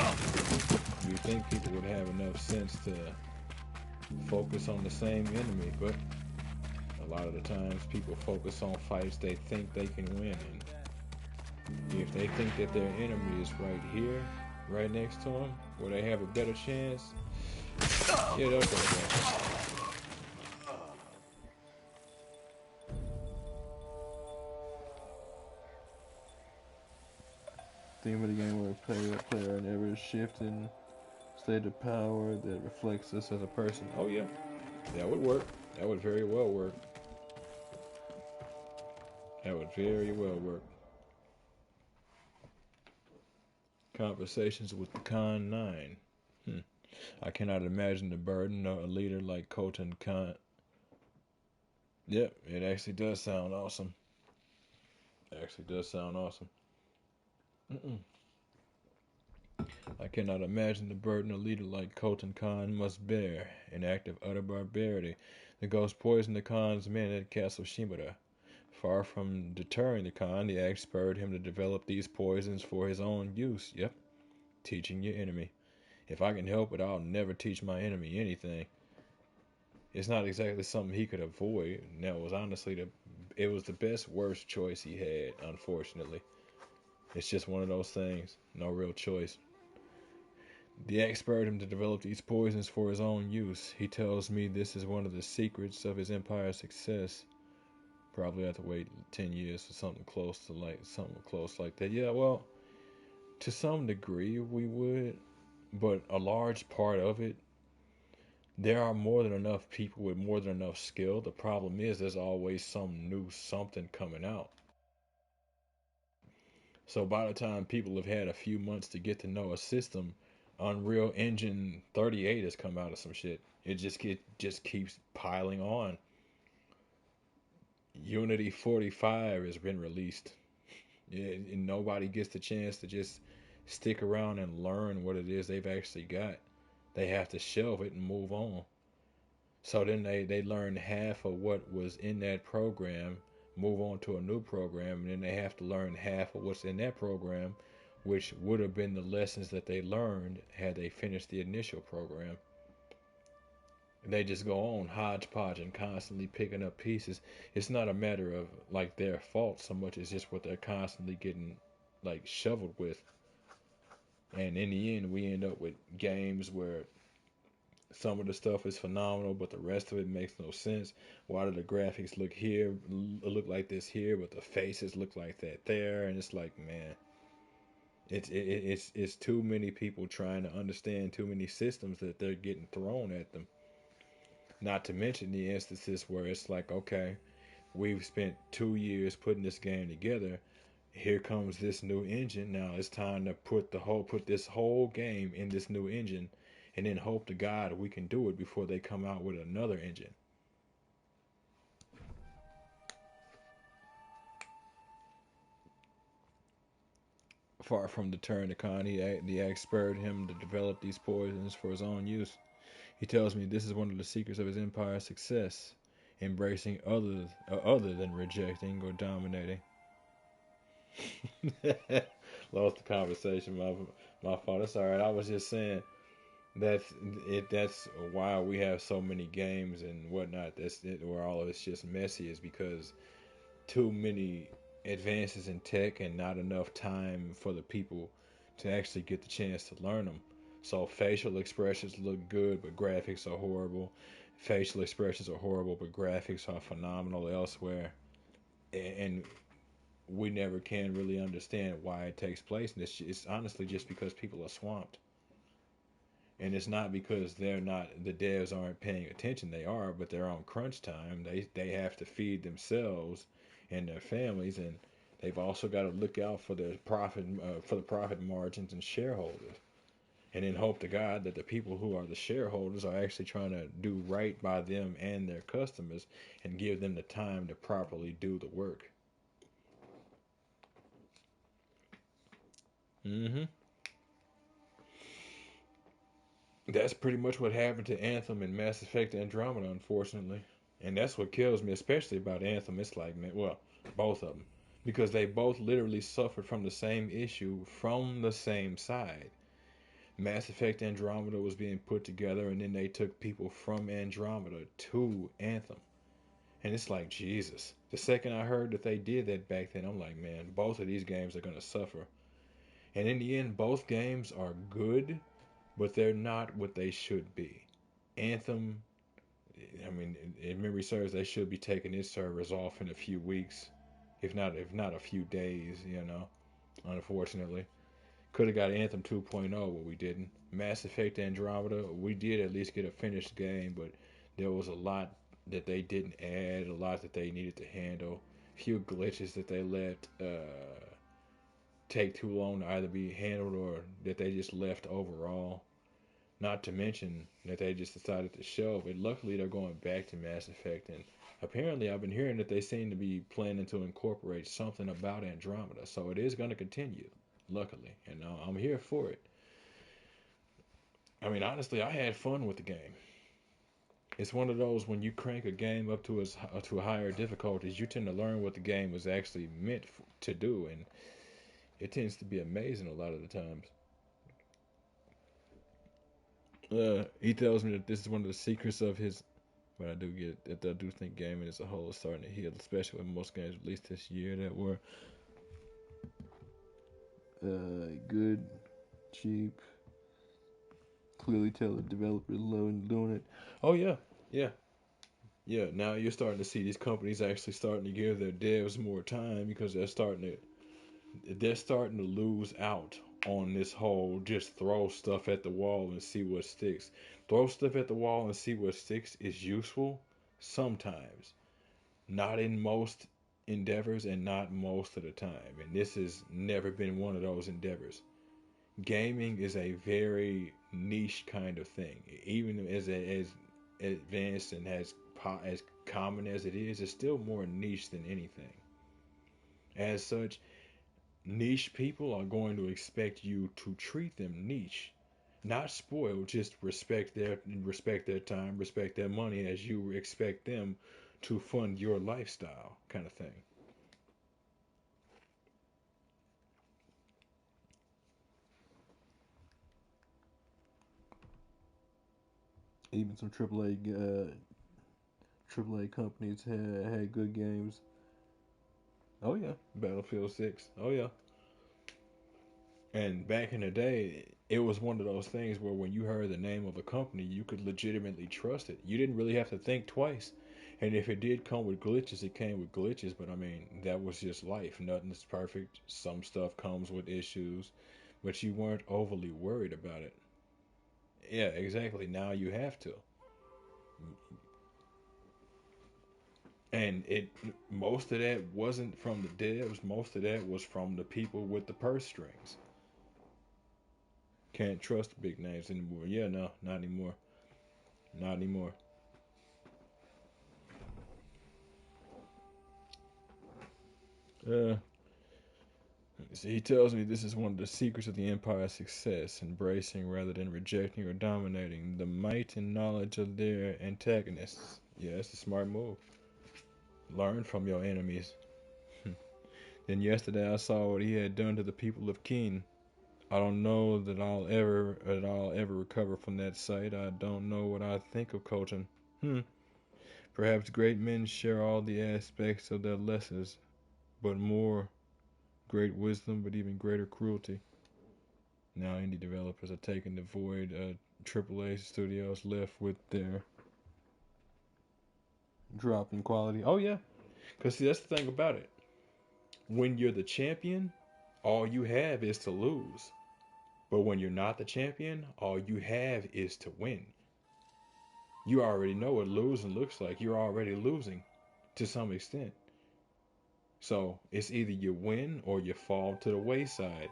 You think people would have enough sense to focus on the same enemy, but a lot of the times people focus on fights they think they can win. And if they think that their enemy is right here, right next to them, where they have a better chance, yeah, they'll go there. Theme of the game where player and ever shifting state of power that reflects us as a person. Oh yeah, that would work. That would very well work. That would very well work. Conversations with the Khan 9. I cannot imagine the burden of a leader like Khoton Khan. Yep, it actually does sound awesome. It actually does sound awesome. Mm-mm. I cannot imagine the burden a leader like Khoton Khan must bear, an act of utter barbarity. The ghost poisoned the Khan's men at Castle Shimura. Far from deterring the Khan, the act spurred him to develop these poisons for his own use. Yep, teaching your enemy. If I can help it, I'll never teach my enemy anything. It's not exactly something he could avoid. And that was honestly it was the best worst choice he had, unfortunately. It's just one of those things. No real choice. The axe spurred him to develop these poisons for his own use. He tells me this is one of the secrets of his empire's success. Probably have to wait 10 years for something close like that. Yeah, well, to some degree we would, but a large part of it, there are more than enough people with more than enough skill. The problem is there's always some new something coming out. So by the time people have had a few months to get to know a system, Unreal Engine 38 has come out of some shit. It just keeps piling on. Unity 45 has been released. Yeah, and nobody gets the chance to just stick around and learn what it is they've actually got. They have to shelve it and move on. So then they learn half of what was in that program, move on to a new program, and then they have to learn half of what's in that program, which would have been the lessons that they learned had they finished the initial program. And they just go on hodgepodge and constantly picking up pieces. It's not a matter of like their fault so much as just what they're constantly getting like shoveled with. And in the end, we end up with games where some of the stuff is phenomenal, but the rest of it makes no sense. Why do the graphics look like this here, but the faces look like that there? And it's like, man, it's too many people trying to understand too many systems that they're getting thrown at them. Not to mention the instances where it's like, okay, we've spent 2 years putting this game together. Here comes this new engine. Now it's time to put this whole game in this new engine, and then hope to God we can do it before they come out with another engine. Far from deterring the Khan, the axe spurred him to develop these poisons for his own use. He tells me this is one of the secrets of his empire's success, embracing other than rejecting or dominating. Lost the conversation, my fault. That's all right. I was just saying, that's it. That's why we have so many games and whatnot. That's it, where all of it's just messy, is because too many advances in tech and not enough time for the people to actually get the chance to learn them. So facial expressions look good, but graphics are horrible. Facial expressions are horrible, but graphics are phenomenal elsewhere. And we never can really understand why it takes place. And it's honestly just because people are swamped. And it's not because the devs aren't paying attention. They are, but they're on crunch time. They have to feed themselves and their families, and they've also got to look out for their profit, for the profit margins and shareholders, and then hope to God that the people who are the shareholders are actually trying to do right by them and their customers, and give them the time to properly do the work. hmm That's pretty much what happened to Anthem and Mass Effect Andromeda, unfortunately. And that's what kills me, especially about Anthem. It's like, man, well, both of them. Because they both literally suffered from the same issue from the same side. Mass Effect Andromeda was being put together, and then they took people from Andromeda to Anthem. And it's like, Jesus. The second I heard that they did that back then, I'm like, man, both of these games are going to suffer. And in the end, both games are good, but they're not what they should be. Anthem, I mean, if memory serves, they should be taking its servers off in a few weeks, if not a few days. Unfortunately, could have got Anthem 2.0, but we didn't. Mass Effect Andromeda, we did at least get a finished game, but there was a lot that they didn't add, a lot that they needed to handle, a few glitches that they let take too long to either be handled or that they just left overall. Not to mention that they just decided to shelve it. Luckily, they're going back to Mass Effect, and apparently, I've been hearing that they seem to be planning to incorporate something about Andromeda, so it is going to continue. Luckily, and I'm here for it. I mean, honestly, I had fun with the game. It's one of those when you crank a game up to a higher difficulties, you tend to learn what the game was actually meant to do, and it tends to be amazing a lot of the times. He tells me that this is one of the secrets of his. But I do get that I do think gaming as a whole is starting to heal, especially with most games released this year that were good, cheap, clearly tell the developers loving doing it. Oh yeah, yeah, yeah. Now you're starting to see these companies actually starting to give their devs more time because they're starting to lose out on this whole just throw stuff at the wall and see what sticks. Throw stuff at the wall and see what sticks is useful sometimes, not in most endeavors and not most of the time. And this has never been one of those endeavors. Gaming is a very niche kind of thing. Even as advanced and as common as it is, it's still more niche than anything. As such, niche people are going to expect you to treat them niche, not spoiled. Just respect their time, respect their money as you expect them to fund your lifestyle, kind of thing. Even some AAA companies had good games. Oh yeah, Battlefield 6. Oh yeah. And back in the day, it was one of those things where when you heard the name of a company, you could legitimately trust it. You didn't really have to think twice. And if it did come with glitches, it came with glitches. But I mean, that was just life. Nothing's perfect. Some stuff comes with issues, but you weren't overly worried about it. Yeah, exactly. Now you have to. And it most of that wasn't from the devs. Most of that was from the people with the purse strings. Can't trust the big names anymore. Yeah, no, not anymore. Not anymore. Uh, so he tells me this is one of the secrets of the Empire's success: embracing rather than rejecting or dominating the might and knowledge of their antagonists. Yeah, it's a smart move. Learn from your enemies. Then yesterday I saw what he had done to the people of Keen. I don't know that I'll ever recover from that sight. I don't know what I think of coaching. Perhaps great men share all the aspects of their lessons, but more great wisdom, but even greater cruelty. Now indie developers are taking the void. AAA studios left with their drop in quality. Oh yeah, because see that's the thing about it. When you're the champion, all you have is to lose. But when you're not the champion, all you have is to win. You already know what losing looks like. You're already losing to some extent. So it's either you win or you fall to the wayside.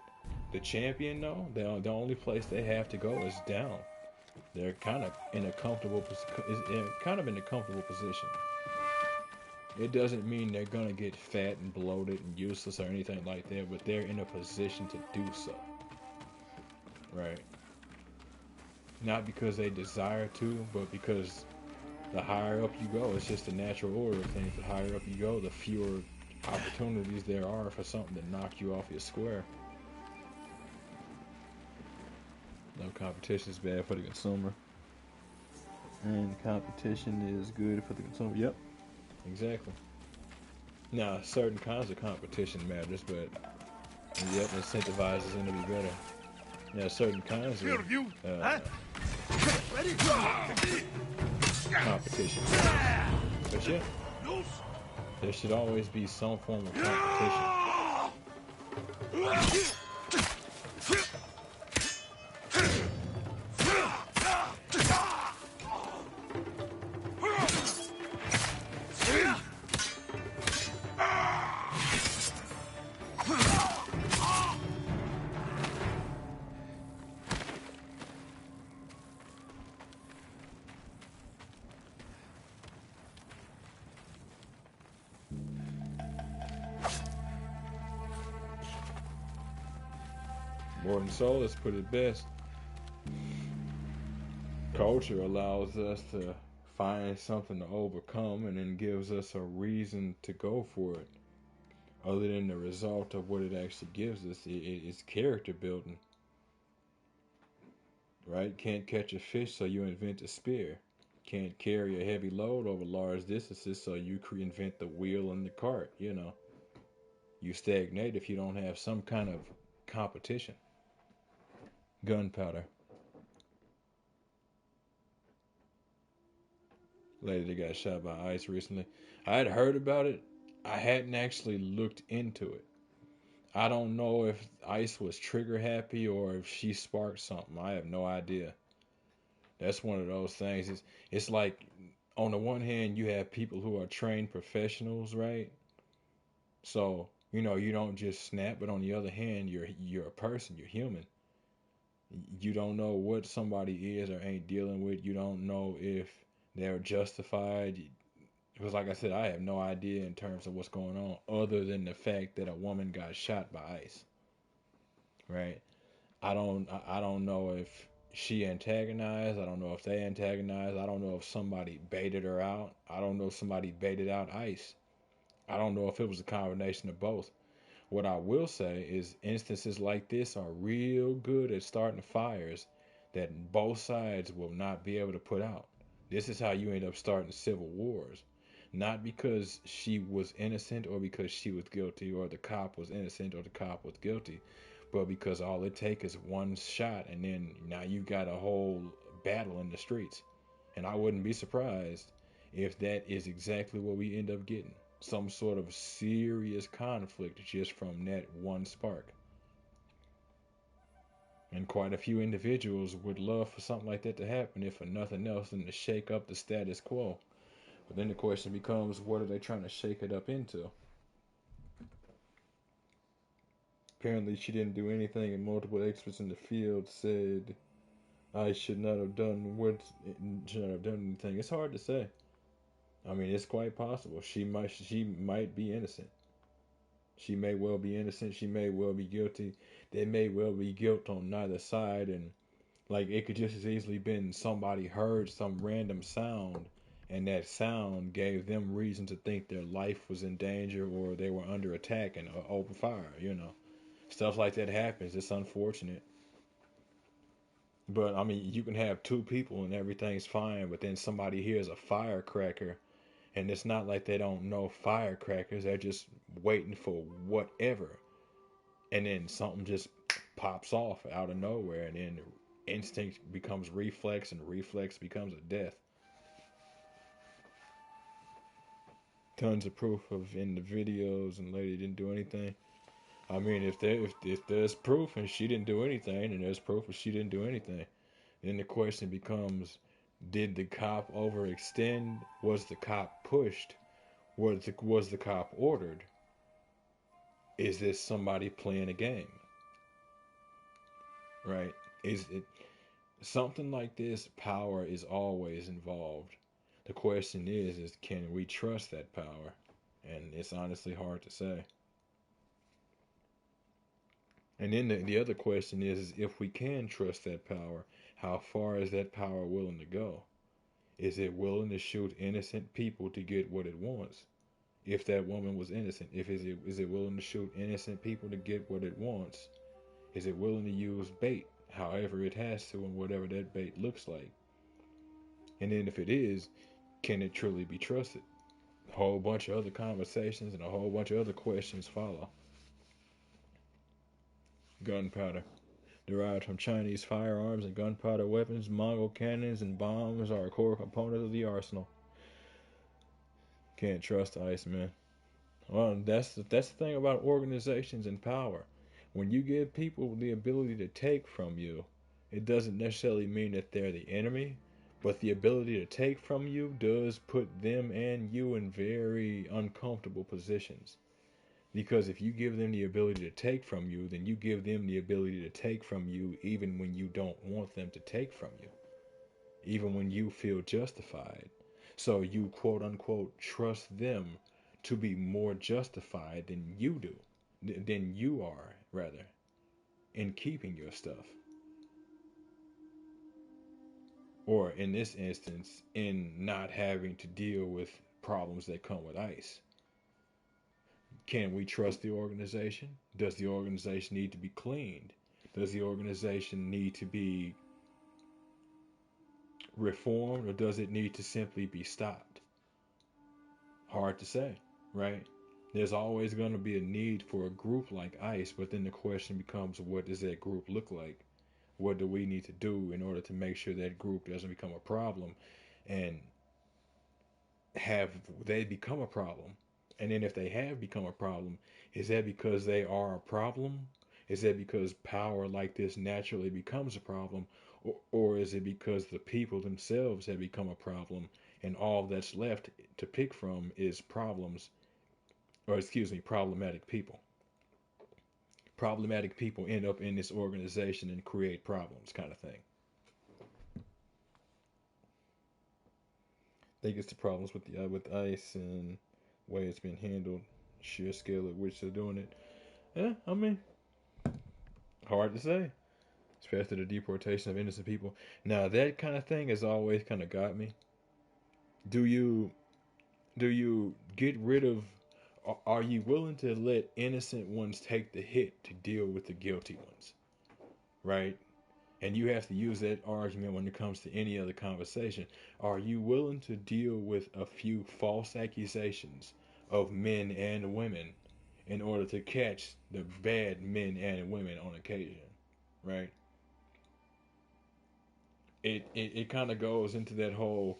The champion, though, the only place they have to go is down. They're kind of in a comfortable, position. It doesn't mean they're gonna get fat and bloated and useless or anything like that, but they're in a position to do so. Right? Not because they desire to, but because the higher up you go, it's just the natural order of things. The higher up you go, the fewer opportunities there are for something to knock you off your square. No, competition is bad for the consumer. And competition is good for the consumer. Yep, exactly. Now, certain kinds of competition matters, but yep, incentivizes them to be better. Yeah, certain kinds of competition. But yeah, there should always be some form of competition. Morton Solus put it best. Culture allows us to find something to overcome and then gives us a reason to go for it. Other than the result of what it actually gives us, it's character building. Right? Can't catch a fish, so you invent a spear. Can't carry a heavy load over large distances, so you invent the wheel and the cart. You stagnate if you don't have some kind of competition. Gunpowder. Lady that got shot by ICE recently. I had heard about it. I hadn't actually looked into it. I don't know if ICE was trigger happy or if she sparked something. I have no idea. That's one of those things. It's like on the one hand you have people who are trained professionals, right? So you don't just snap, but on the other hand, you're a person, you're human. You don't know what somebody is or ain't dealing with. You don't know if they're justified. Because, like I said, I have no idea in terms of what's going on, other than the fact that a woman got shot by ICE. Right? I don't know if she antagonized. I don't know if they antagonized. I don't know if somebody baited her out. I don't know if somebody baited out ICE. I don't know if it was a combination of both. What I will say is instances like this are real good at starting fires that both sides will not be able to put out. This is how you end up starting civil wars. Not because she was innocent or because she was guilty or the cop was innocent or the cop was guilty, but because all it takes is one shot and then now you got a whole battle in the streets. And I wouldn't be surprised if that is exactly what we end up getting. Some sort of serious conflict just from that one spark. And quite a few individuals would love for something like that to happen, if for nothing else than to shake up the status quo. But then the question becomes, what are they trying to shake it up into? Apparently, she didn't do anything, and multiple experts in the field said I should not have done anything. It's hard to say. I mean, it's quite possible she might be innocent. She may well be innocent. She may well be guilty. There may well be guilt on neither side, and like it could just as easily been somebody heard some random sound, and that sound gave them reason to think their life was in danger or they were under attack and open fire. Stuff like that happens. It's unfortunate. But I mean, you can have two people and everything's fine, but then somebody hears a firecracker, and it's not like they don't know firecrackers. They're just waiting for whatever, and then something just pops off out of nowhere, and then instinct becomes reflex, and reflex becomes a death. Tons of proof of in the videos, and lady didn't do anything. I mean, if there's proof and she didn't do anything, and there's proof and she didn't do anything, then the question becomes: did the cop overextend? Was the cop pushed? Was the cop ordered? Is this somebody playing a game? Right? Is it something like this? Power is always involved. The question is can we trust that power? And it's honestly hard to say. And then the other question is if we can trust that power, how far is that power willing to go? Is it willing to shoot innocent people to get what it wants? If that woman was innocent, is it willing to shoot innocent people to get what it wants? Is it willing to use bait, however it has to, and whatever that bait looks like? And then if it is, can it truly be trusted? A whole bunch of other conversations and a whole bunch of other questions follow. Gunpowder. Derived from Chinese firearms and gunpowder weapons, Mongol cannons and bombs are a core component of the arsenal. Can't trust ICE, man. Well, that's the thing about organizations and power. When you give people the ability to take from you, it doesn't necessarily mean that they're the enemy, but the ability to take from you does put them and you in very uncomfortable positions. Because if you give them the ability to take from you, then you give them the ability to take from you even when you don't want them to take from you, even when you feel justified. So you quote unquote trust them to be more justified than you do, than you are, rather, in keeping your stuff. Or in this instance, in not having to deal with problems that come with ICE. Can we trust the organization? Does the organization need to be cleaned? Does the organization need to be reformed, or does it need to simply be stopped? Hard to say, right? There's always going to be a need for a group like ICE, but then the question becomes, what does that group look like? What do we need to do in order to make sure that group doesn't become a problem? And have they become a problem? And then if they have become a problem, is that because they are a problem? Is that because power like this naturally becomes a problem? Or is it because the people themselves have become a problem and all that's left to pick from is problems, or excuse me, problematic people? Problematic people end up in this organization and create problems, kind of thing. I think it's the problems with ICE and way it's been handled, sheer scale at which they're doing it. Yeah, I mean, hard to say. Especially the deportation of innocent people. Now that kind of thing has always kind of got me. Do you get rid of? Are you willing to let innocent ones take the hit to deal with the guilty ones? Right? And you have to use that argument when it comes to any other conversation. Are you willing to deal with a few false accusations of men and women in order to catch the bad men and women on occasion? Right? It kind of goes into that whole,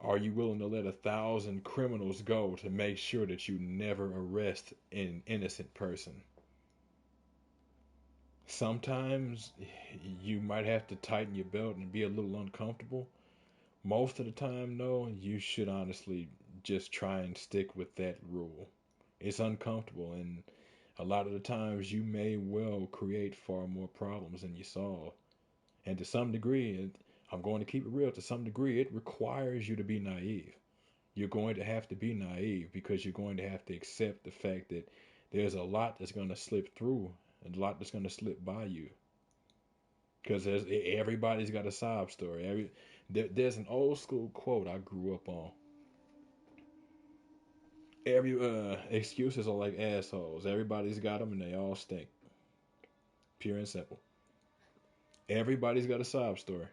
are you willing to let 1,000 criminals go to make sure that you never arrest an innocent person? Sometimes you might have to tighten your belt and be a little uncomfortable. Most of the time, though, you should honestly just try and stick with that rule. It's uncomfortable, and a lot of the times you may well create far more problems than you solve. And to some degree, I'm going to keep it real, to some degree, it requires you to be naive. You're going to have to be naive because you're going to have to accept the fact that there's a lot that's going to slip through and a lot that's going to slip by you. Because everybody's got a sob story. There's an old school quote I grew up on. Every excuses are like assholes. Everybody's got them and they all stink. Pure and simple. Everybody's got a sob story.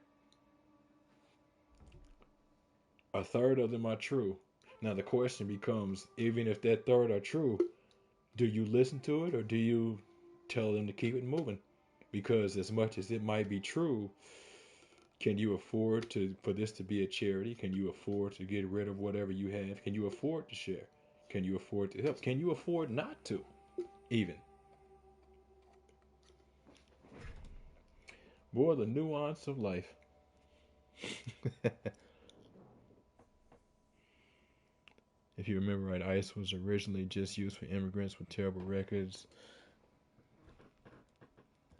A third of them are true. Now the question becomes, even if that third are true, do you listen to it or do you tell them to keep it moving? Because as much as it might be true, can you afford to for this to be a charity? Can you afford to get rid of whatever you have? Can you afford to share? Can you afford to help? Can you afford not to? Even. Boy, the nuance of life. If you remember right, ICE was originally just used for immigrants with terrible records.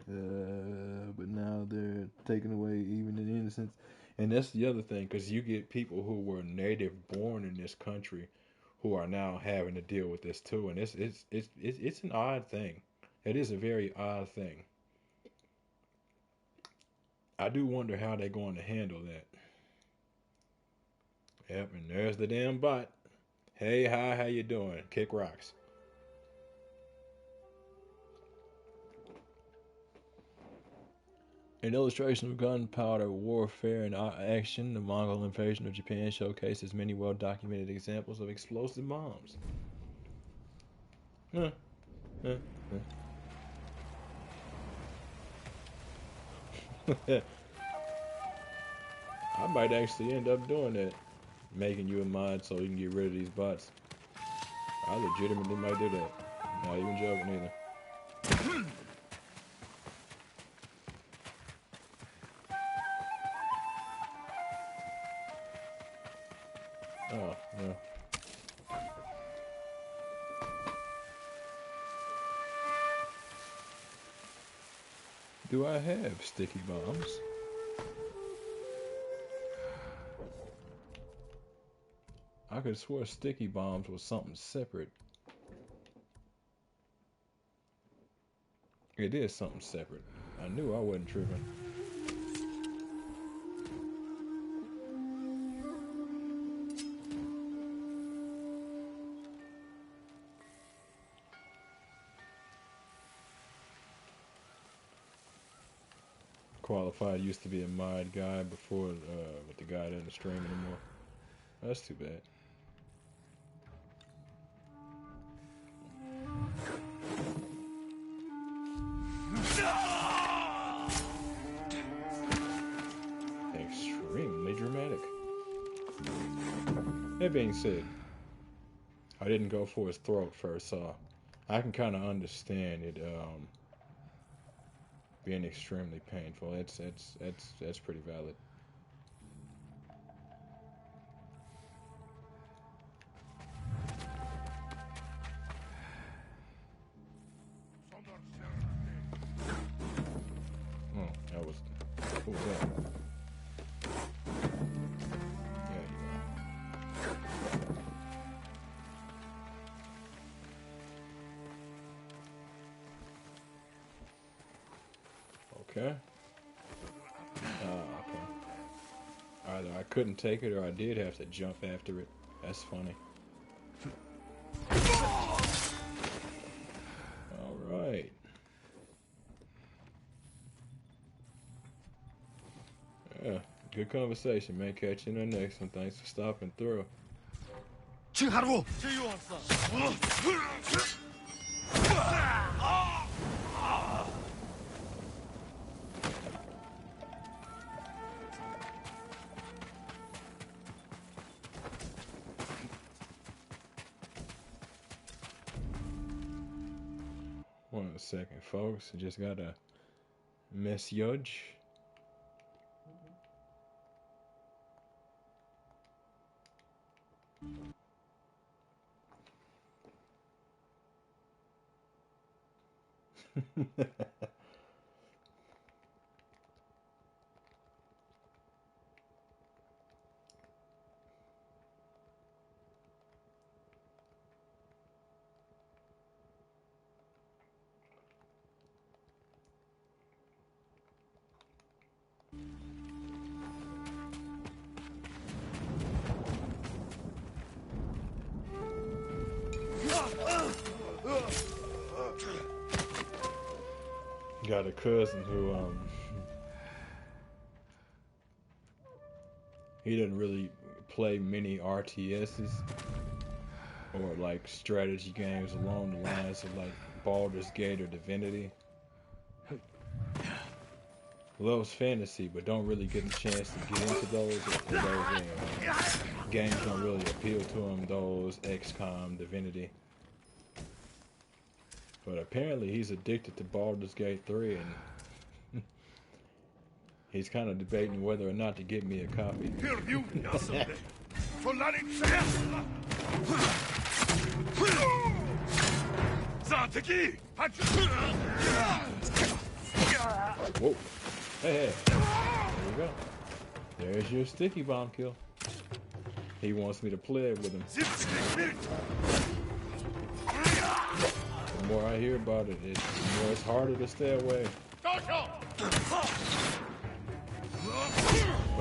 But now they're taking away even the innocence. And that's the other thing, because you get people who were native born in this country who are now having to deal with this too. And it's an odd thing. It is a very odd thing. I do wonder how they're going to handle that. Yep, and there's the damn bot. Hey, hi, how you doing? Kick rocks. An illustration of gunpowder warfare in action, the Mongol invasion of Japan showcases many well-documented examples of explosive bombs. Huh, huh, huh. I might actually end up doing that. Making you a mod so you can get rid of these bots. I legitimately might do that. Not even joking either. Oh, no. Do I have sticky bombs? I could have swore sticky bombs was something separate. It is something separate. I knew I wasn't tripping. Qualified used to be a mod guy before, but the guy doesn't stream anymore. That's too bad. Extremely dramatic. That being said, I didn't go for his throat first, so I can kind of understand it being extremely painful. That's pretty valid. Oh, that was what was that? Yeah, okay. Okay. Either I couldn't take it or I did have to jump after it. That's funny. All right. Yeah, good conversation, man. Catch you in the next one. Thanks for stopping through. One second, folks. I just got a message. Got a cousin who He doesn't really play many RTSs or like strategy games along the lines of like Baldur's Gate or Divinity. Loves fantasy, but don't really get the chance to get into those. Games don't really appeal to him. Those XCOM, Divinity. But apparently he's addicted to Baldur's Gate 3, and he's kind of debating whether or not to get me a copy. Whoa. Hey, there you go. There's your sticky bomb kill. He wants me to play it with him. The more I hear about it, the more it's harder to stay away. But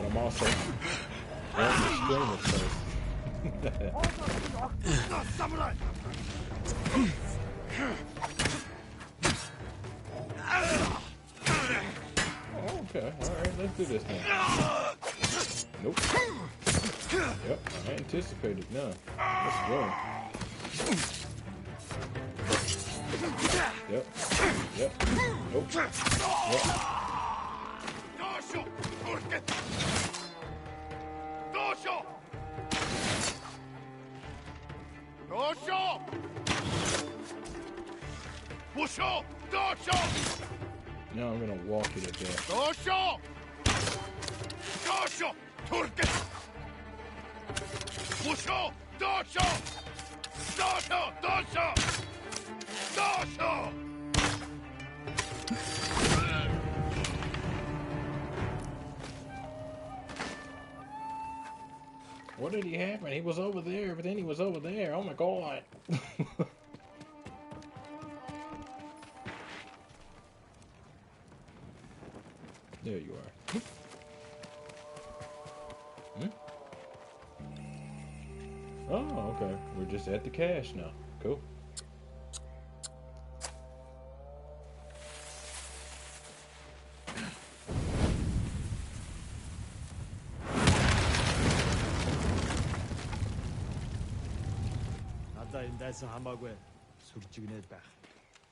I'm also on the stream at first. Okay, alright, let's do this now. Nope. Yep, I anticipated none. Let's go. Yep. Yep. Nope. Yep. Now I'm gonna walk you to death. What did he happen? He was over there, but then he was over there. Oh my god. There you are. Hmm? Oh, okay. We're just at the cache now. Cool.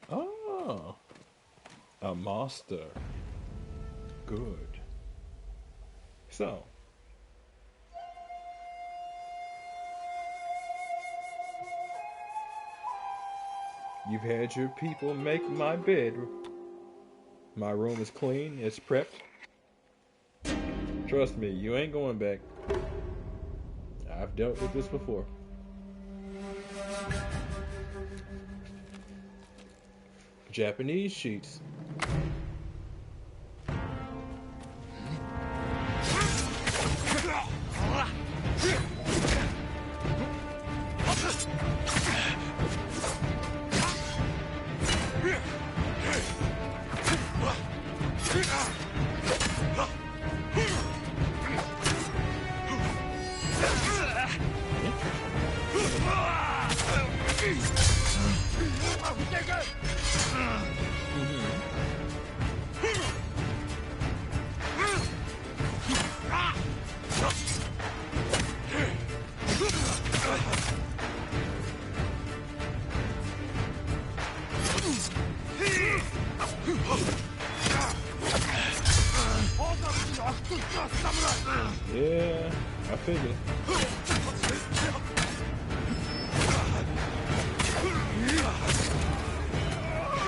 Oh, a master. Good. So, you've had your people make my bed. My room is clean. It's prepped. Trust me, you ain't going back. I've dealt with this before. Japanese sheets. Yeah, I figured.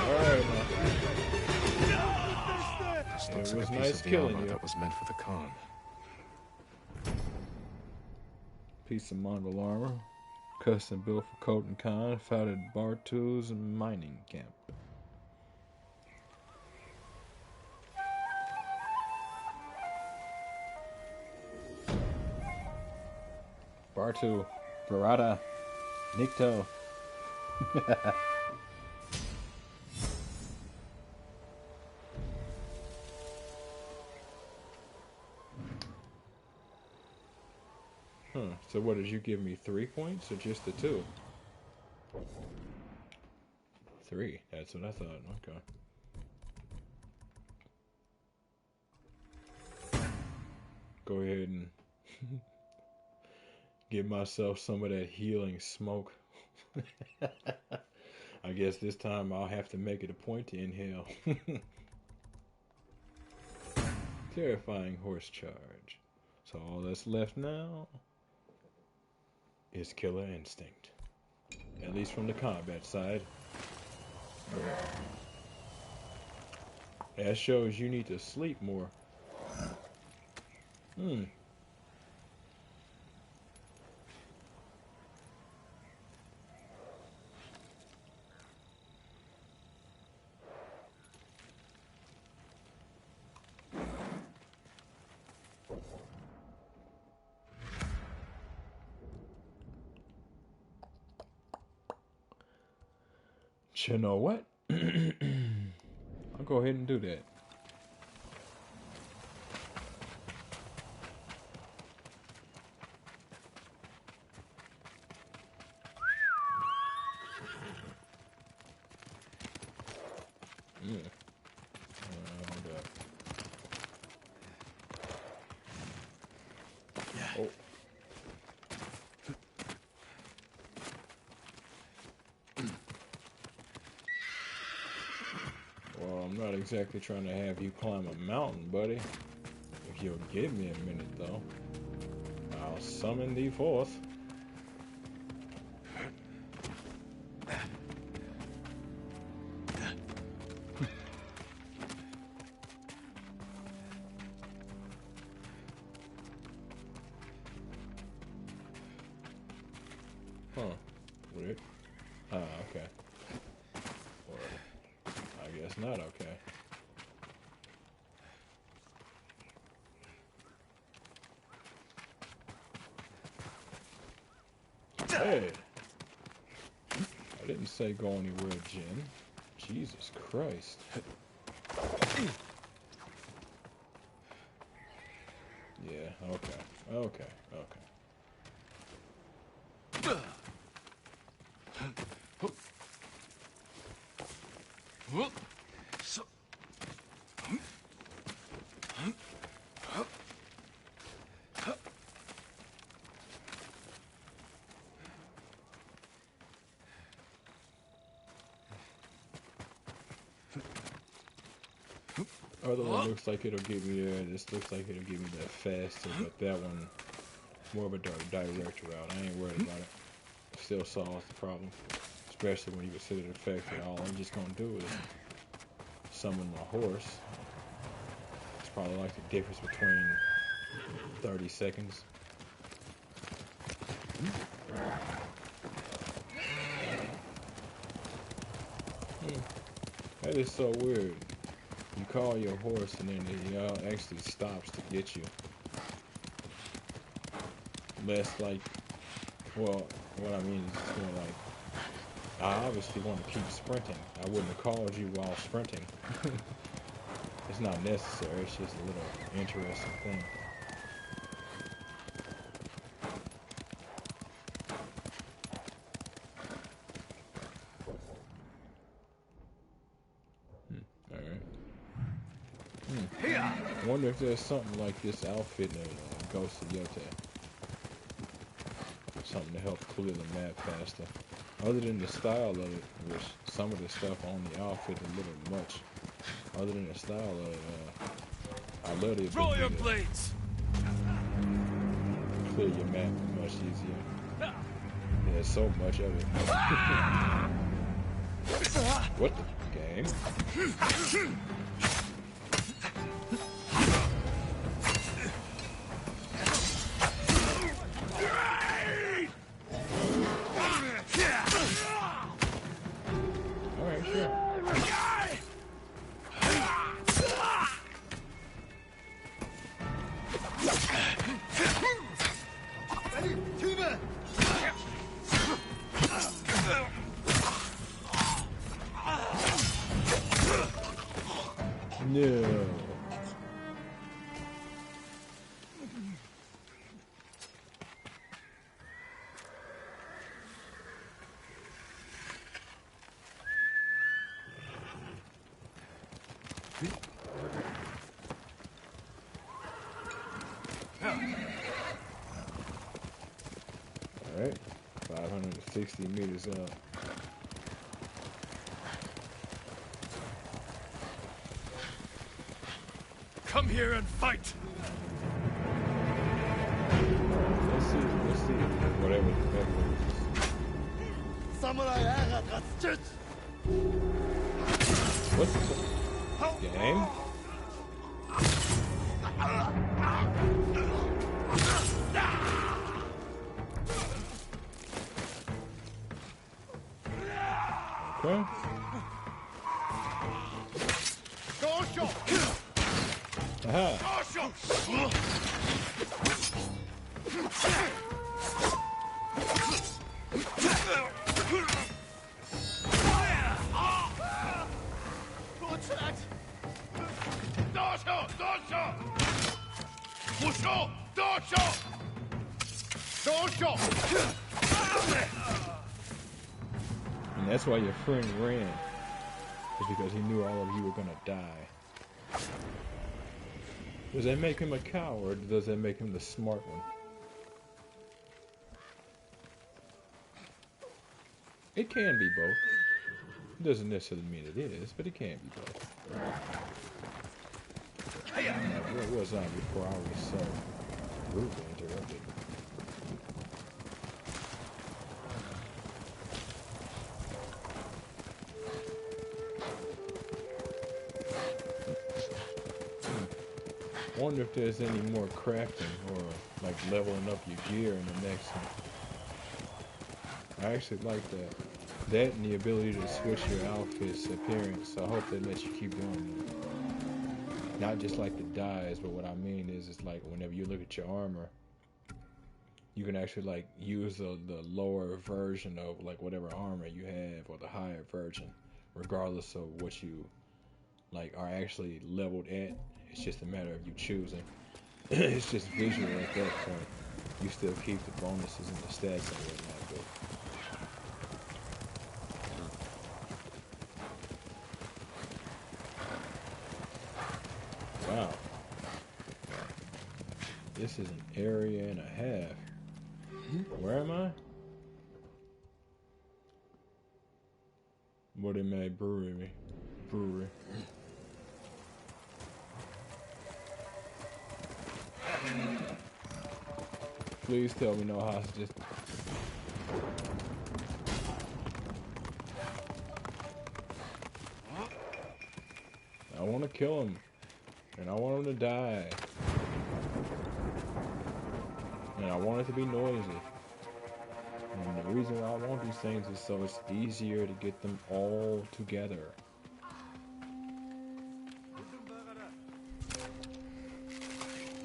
Alright, This looks it like was a piece nice of the killing armor you. that was meant for the Khan. Piece of Mongol armor. Custom built for Koten Khan. Found at Bartu's mining camp. Bartu. Barada. Nikto. Huh. So what, did you give me 3 points or just the 2? 3. That's what I thought. Okay. Go ahead and Give myself some of that healing smoke. I guess this time I'll have to make it a point to inhale. Terrifying horse charge. So all that's left now is killer instinct. At least from the combat side. That shows you need to sleep more. You know what? I'll go ahead and do that. Hold up. Oh. Well, I'm not exactly trying to have you climb a mountain, buddy. If you'll give me a minute, though, I'll summon thee forth. Huh. Weird. Okay. Or, I guess not okay. Hey! I didn't say go anywhere, Jen. Jesus Christ. Yeah, okay. Okay, okay. Other one looks like it'll get me there. This looks like it'll get me there faster, but that one more of a direct route. I ain't worried about it. Still solves the problem, especially when you consider the fact that all I'm just gonna do is summon my horse. It's probably like the difference between 30 seconds. That is so weird. You call your horse and then it actually stops to get you. Less like, well, what I mean is it's more like, I obviously want to keep sprinting. I wouldn't have called you while sprinting. It's not necessary, it's just a little interesting thing. Alright. I wonder if there's something like this outfit in Ghost of Yote. Something to help clear the map faster. Other than the style of it, which some of the stuff on the outfit is a little much. Other than the style of it, I love the Throw your ability to blades. clear your map much easier. There's so much of it. What the game? Alright, sure. No. Alright. 560 meters up. Come here and fight! Let's see whatever the heck Samurai Aga Katsuch! what's the game? Okay. Aha. And that's why your friend ran. Is because he knew all of you were gonna die. Does that make him a coward, or does that make him the smart one? It can be both. It doesn't necessarily mean it is, but it can be both. What was I before I was so rudely interrupted? I wonder if there's any more crafting or like leveling up your gear in the next one. I actually like that. That and the ability to switch your outfit's appearance. So I hope they let you keep doing that. Not just like the dyes, but what I mean is it's like whenever you look at your armor, you can actually like use the lower version of like whatever armor you have or the higher version, regardless of what you like are actually leveled at. It's just a matter of you choosing. It's just visual at that point. You still keep the bonuses and the stats and whatnot, but wow. This is an area and a half. Where am I? What am I brewery? Please tell me no hostages. I want to kill him. And I want him to die. And I want it to be noisy. And the reason why I want these things is so it's easier to get them all together.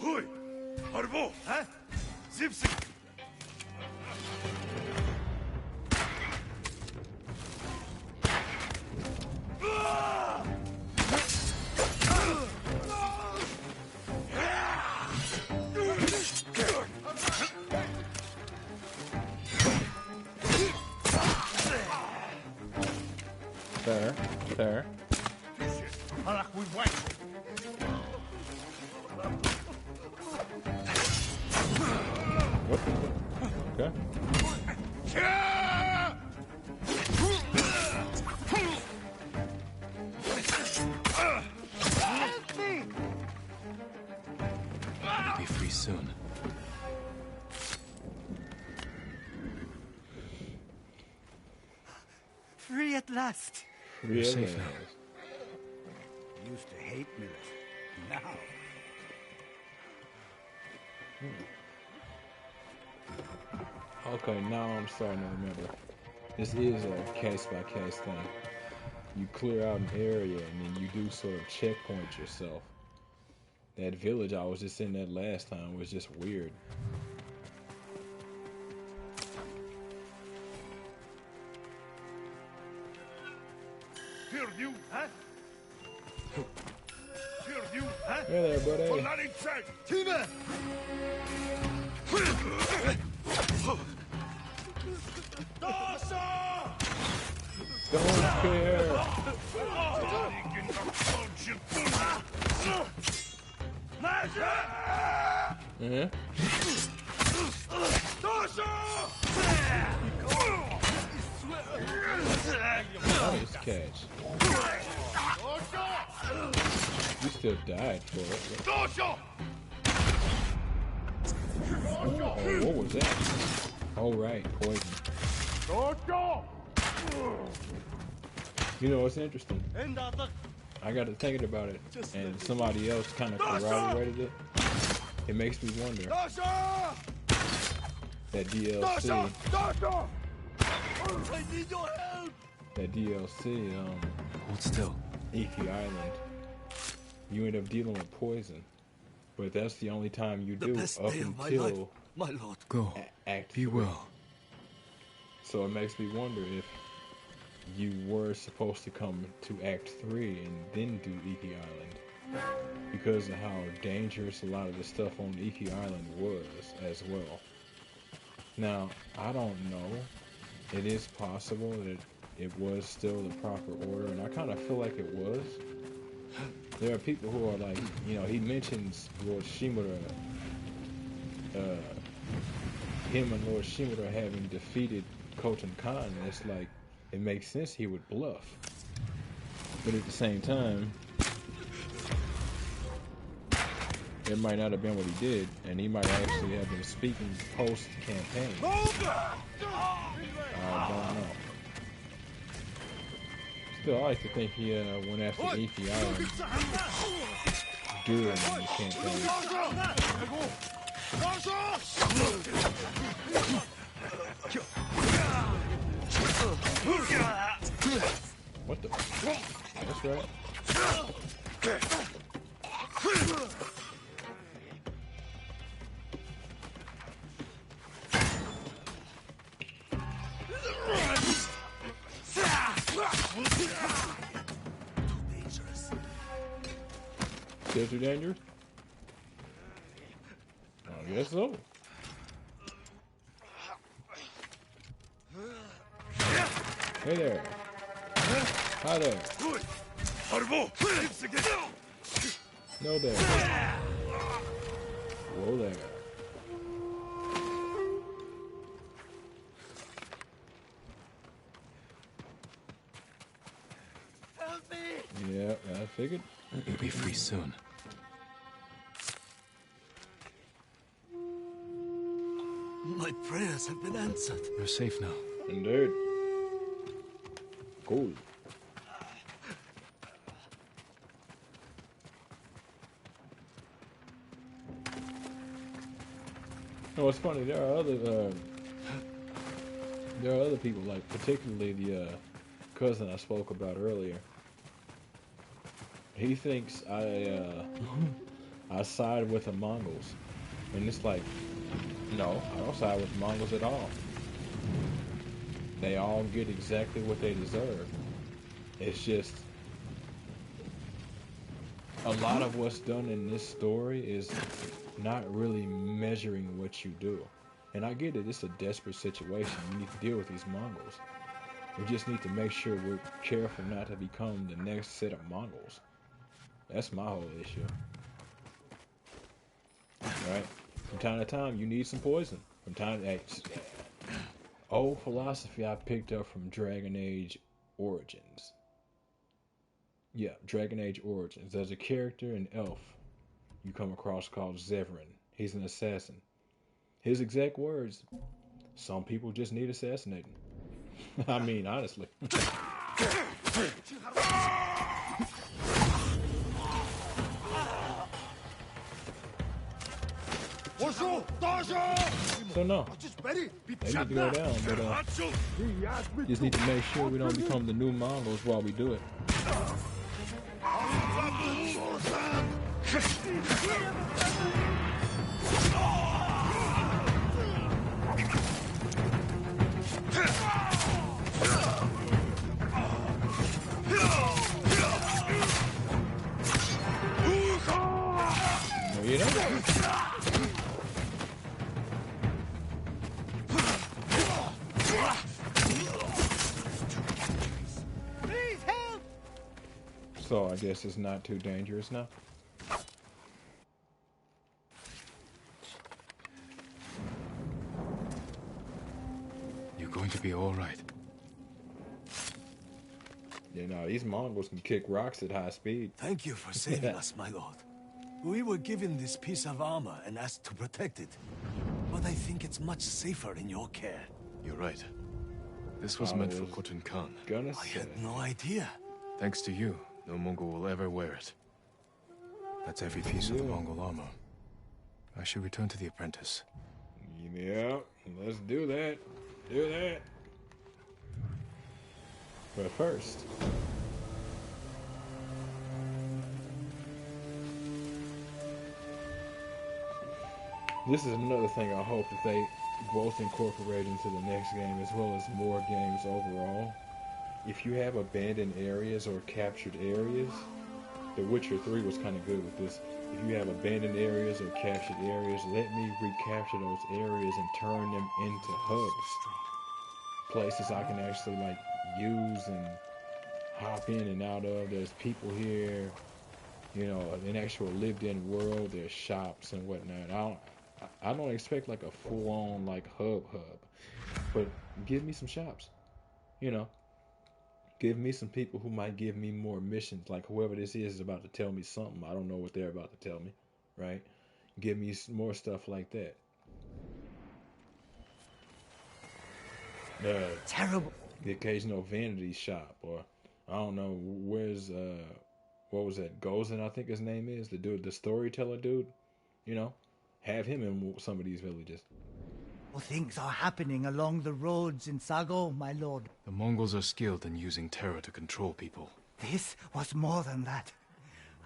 Hoi! Harbo! Huh? Zipsy! Fair. What? Okay. You'll be free soon. Free at last! You're safe now. Used to hate me. Now. Okay, now I'm starting to remember. This is a case by case thing. You clear out an area and then you do sort of checkpoint yourself. That village I was just in that last time was just weird. Hear you, huh? Hear you, huh? Hey there, buddy. For not in sight! Tina! Don't care. Yeah. Nice catch. You still died for it. Oh, what was that? Oh, right, poison. You know what's interesting? I got to thinking about it, and somebody else kind of corroborated it. It makes me wonder that DLC, Hold still. Efi Island, you end up dealing with poison, but that's the only time you The do best up day of my life, until my lord. Go. Act Be 3. well. So it makes me wonder if you were supposed to come to Act 3 and then do Iki Island, because of how dangerous a lot of the stuff on Iki Island was as well. Now, I don't know. It is possible that it was still the proper order, and I kind of feel like it was. There are people who are like, you know, he mentions Lord Shimura, him and Lord Shimura having defeated Koten Khan, and it's like, it makes sense he would bluff. But at the same time, it might not have been what he did, and he might actually have been speaking post-campaign. I don't know. Still, I like to think he went after Efi Island during the campaign. What the? That's right. Still too dangerous? I guess so. Hey there. Hi there. No there. Whoa there. Help me! Yeah, I figured. You'll be free soon. My prayers have been answered. You're safe now. Indeed. Cool. No, it's funny. There are other people, like particularly the cousin I spoke about earlier. He thinks I side with the Mongols, and it's like, no, I don't side with the Mongols at all. They all get exactly what they deserve. It's just a lot of what's done in this story is not really measuring what you do. And I get it, it's a desperate situation. You need to deal with these Mongols. We just need to make sure we're careful not to become the next set of Mongols. That's my whole issue. Right? From time to time, you need some poison. From time to old philosophy I picked up from Dragon Age Origins. Yeah, Dragon Age Origins. There's a character, an elf, you come across called Zevran. He's an assassin. His exact words, some people just need assassinating. I mean, honestly. So no, they need to go down, but just need to make sure we don't become the new Mongols while we do it. No, you don't. So I guess it's not too dangerous now. You're going to be all right. these Mongols can kick rocks at high speed. Thank you for saving us, my lord. We were given this piece of armor and asked to protect it. But I think it's much safer in your care. You're right. This was I meant for was Khotun Khan. Gonna I say. had no idea. Thanks to you, no Mongol will ever wear it. That's every piece of the Mongol armor. I should return to the apprentice. Yeah, let's do that. Do that. But first, this is another thing I hope that they both incorporate into the next game as well as more games overall. If you have abandoned areas or captured areas, The Witcher 3 was kind of good with this. If you have abandoned areas or captured areas, let me recapture those areas and turn them into hubs. Places I can actually like use and hop in and out of. There's people here, you know, an actual lived-in world. There's shops and whatnot. I don't expect like a full-on like hub, but give me some shops, you know. Give me some people who might give me more missions. Like whoever this is about to tell me something. I don't know what they're about to tell me, right? Give me more stuff like that. Terrible. The occasional vanity shop, or I don't know where's what was that? Gozen, I think his name is the dude, the storyteller dude. You know, have him in some of these villages. Things are happening along the roads in Sago, my lord. The Mongols are skilled in using terror to control people. This was more than that.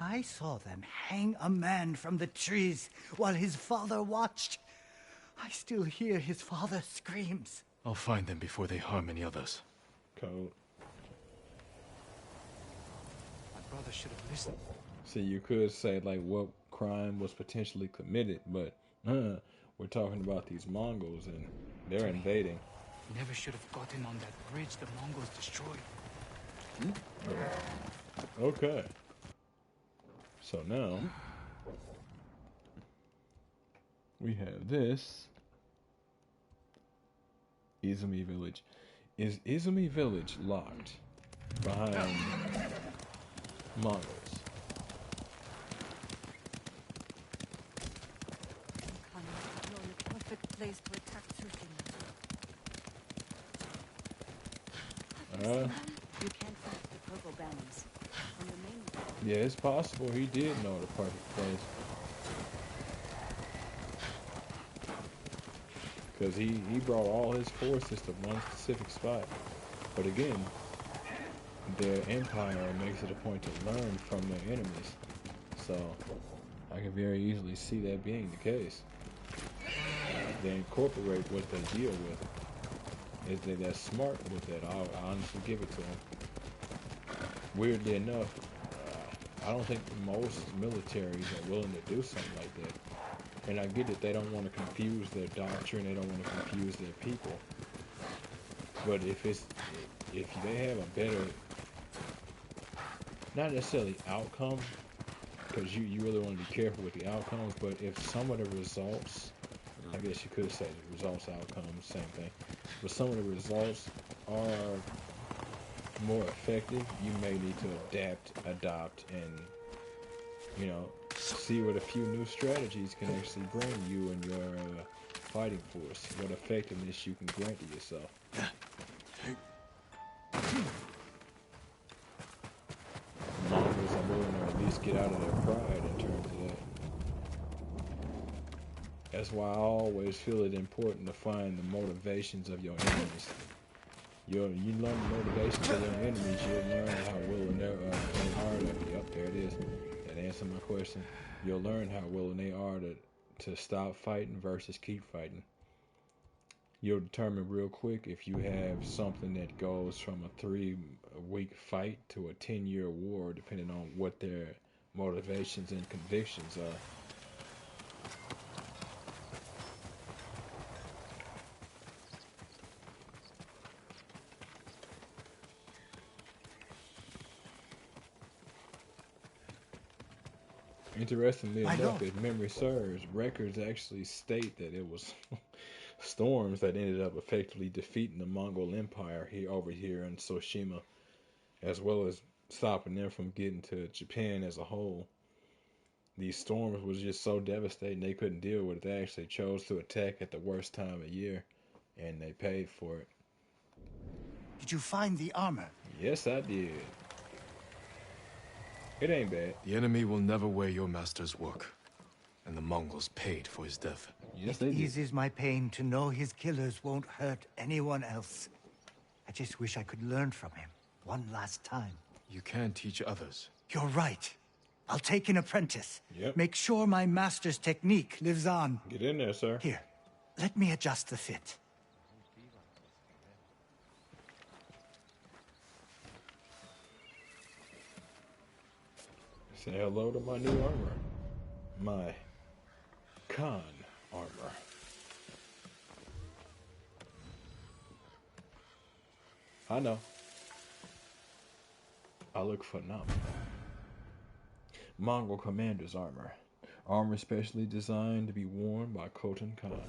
I saw them hang a man from the trees while his father watched. I still hear his father's screams. I'll find them before they harm any others. Code. My brother should have listened. See, you could say like what crime was potentially committed, but we're talking about these Mongols and they're invading. Never should have gotten on that bridge the Mongols destroyed. Okay. So now we have this Izumi Village. Is Izumi Village locked behind Mongols? The perfect place to attack Tsushima. You can't fight the purple banners from the main. Yeah, it's possible he did know the perfect place. Because he brought all his forces to one specific spot. But again, their empire makes it a point to learn from their enemies. So, I can very easily see that being the case. They incorporate what they deal with. Is they're smart with that. I'll honestly give it to them. Weirdly enough, I don't think most militaries are willing to do something like that. And I get that they don't want to confuse their doctrine, they don't want to confuse their people. But if they have a better, not necessarily outcome, because you really want to be careful with the outcomes, but if some of the results, I guess you could say the results, outcomes, same thing. But some of the results are more effective, you may need to adopt, and, you know, see what a few new strategies can actually bring you and your fighting force, what effectiveness you can grant to yourself. Mongols are willing to at least get out of their pride in terms of that. That's why I always feel it important to find the motivations of your enemies. You learn the motivations of your enemies, you'll learn how willing they are to, yep, there it is. That answered my question. You'll learn how willing they are to stop fighting versus keep fighting. You'll determine real quick if you have something that goes from a 3-week fight to a 10-year war, depending on what their motivations and convictions are. Interestingly enough, if memory serves, records actually state that it was storms that ended up effectively defeating the Mongol Empire over here in Tsushima, as well as stopping them from getting to Japan as a whole. These storms was just so devastating they couldn't deal with it. They actually chose to attack at the worst time of year, and they paid for it. Did you find the armor? Yes, I did. It ain't bad. The enemy will never wear your master's work, and the Mongols paid for his death. Yes, It they did. eases my pain to know his killers won't hurt anyone else. I just wish I could learn from him one last time. You can teach others. You're right. I'll take an apprentice. Yep. Make sure my master's technique lives on. Get in there, sir. Here, let me adjust the fit. Say hello to my new armor. My Khan armor. I know. I look phenomenal. Mongol commander's armor. Armor specially designed to be worn by Khotan Khan.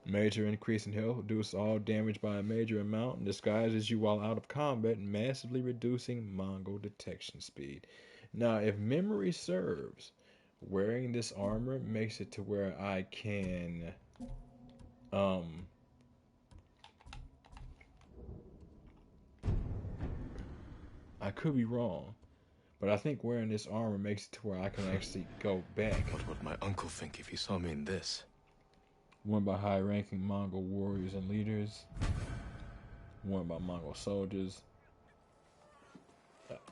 Major increase in health, reduce all damage by a major amount, and disguises you while out of combat, massively reducing Mongol detection speed. Now, if memory serves, wearing this armor makes it to where I can, I could be wrong, but I think wearing this armor makes it to where I can actually go back. What would my uncle think if he saw me in this? Worn by high-ranking Mongol warriors and leaders. Worn by Mongol soldiers.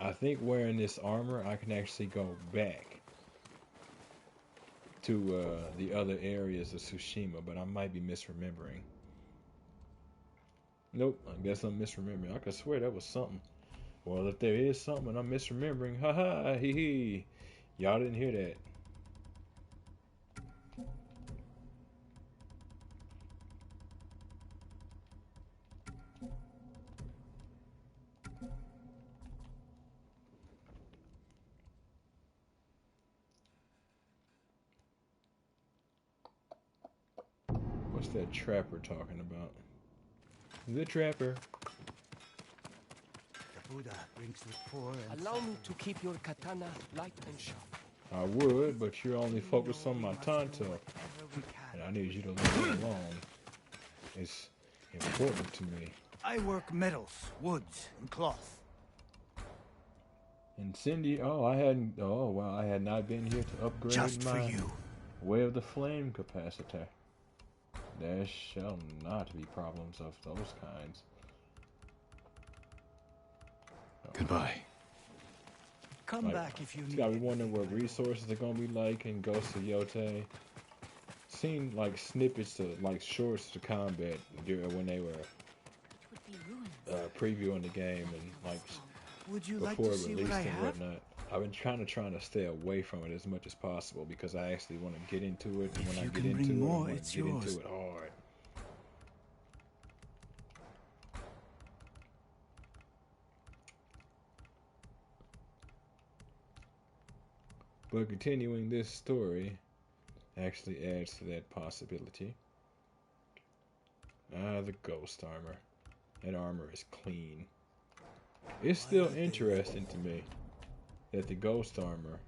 I think wearing this armor, I can actually go back to the other areas of Tsushima, but I might be misremembering. Nope, I guess I'm misremembering. I could swear that was something. Well, if there is something and I'm misremembering, haha, hee hee. Y'all didn't hear that. What's that trapper talking about? The trapper. The Buddha brings the poor and Allow me to keep your katana light and sharp. I would, but you're only focused on my Tonto, and I need you to leave it alone. It's important to me. I work metals, woods, and cloth. And Cindy, I had not been here to upgrade Just for my you. Way of the Flame capacitor. There shall not be problems of those kinds. Goodbye. Come Like, back if you It's need got me it. wondering what resources are gonna be like in Ghost of Yote. Seen like snippets of like shorts to combat when they were It would be ruined. previewing the game and like Would you like before to it see released what I and have? whatnot. I've been trying to stay away from it as much as possible because I actually want to get into it, and when I you get can into bring it, I more, want it's to get yours. into it hard. But continuing this story actually adds to that possibility. The ghost armor. That armor is clean. It's still interesting to me that the ghost armor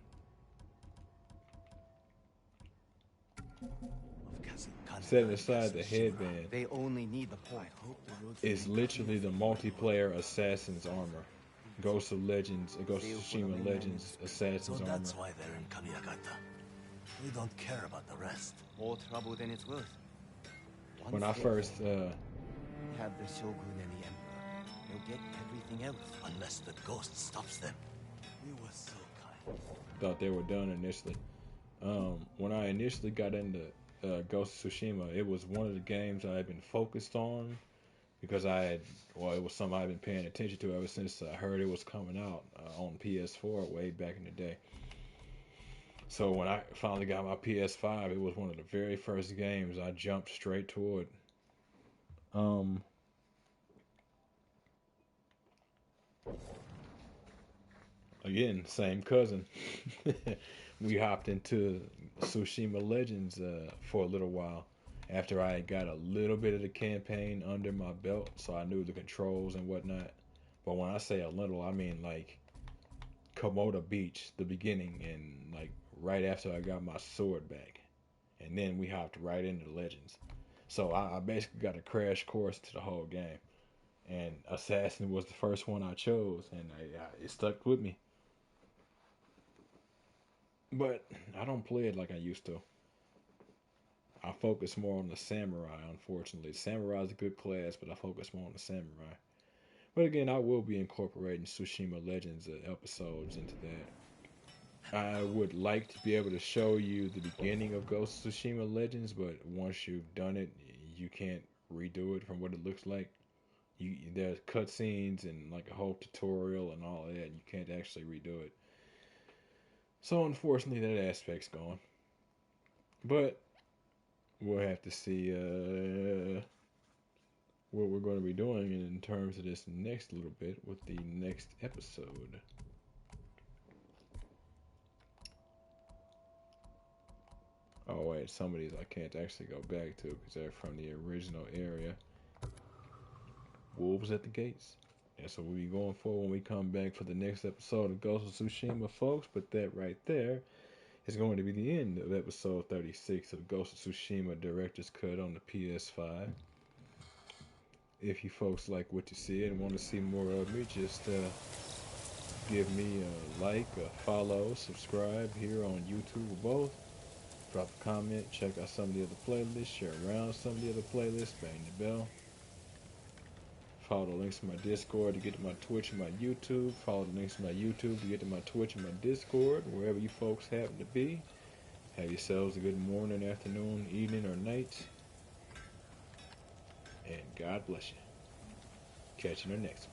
setting aside the headband They only need the point. is literally the multiplayer assassin's armor. Ghost of Legends, Ghost of Tsushima Legends assassin's So armor. that's why they're in Kamiyagata. We don't care about the rest. More trouble than it's worth. When I first Have the Shogun and the Emperor. They'll get everything else. Unless the ghost stops them. We were so kind. thought they were done initially. When I initially got into Ghost of Tsushima, it was one of the games I had been focused on because it was something I've been paying attention to ever since I heard it was coming out on PS4 way back in the day. So when I finally got my PS5, it was one of the very first games I jumped straight toward. Again, same cousin. We hopped into Tsushima Legends for a little while after I had got a little bit of the campaign under my belt, so I knew the controls and whatnot. But when I say a little, I mean like Komoda Beach, the beginning, and like right after I got my sword back, and then we hopped right into Legends. So I basically got a crash course to the whole game, and Assassin was the first one I chose, and it stuck with me. But I don't play it like I used to. I focus more on the samurai, unfortunately. Samurai is a good class, but I focus more on the samurai. But again, I will be incorporating Tsushima Legends episodes into that. I would like to be able to show you the beginning of Ghost of Tsushima Legends, but once you've done it, you can't redo it from what it looks like. There's cutscenes and like a whole tutorial and all of that. You can't actually redo it. So unfortunately, that aspect's gone. But we'll have to see what we're going to be doing in terms of this next little bit with the next episode. Oh wait, some of these I can't actually go back to because they're from the original area. Wolves at the gates. That's what we'll be going for when we come back for the next episode of Ghost of Tsushima, folks. But that right there is going to be the end of episode 36 of Ghost of Tsushima Director's Cut on the PS5. If you folks like what you see and want to see more of me, just give me a like, a follow, subscribe here on YouTube or both. Drop a comment, check out some of the other playlists, share around some of the other playlists, bang the bell. Follow the links to my Discord to get to my Twitch and my YouTube. Follow the links to my YouTube to get to my Twitch and my Discord, wherever you folks happen to be. Have yourselves a good morning, afternoon, evening, or night. And God bless you. Catch you in the next one.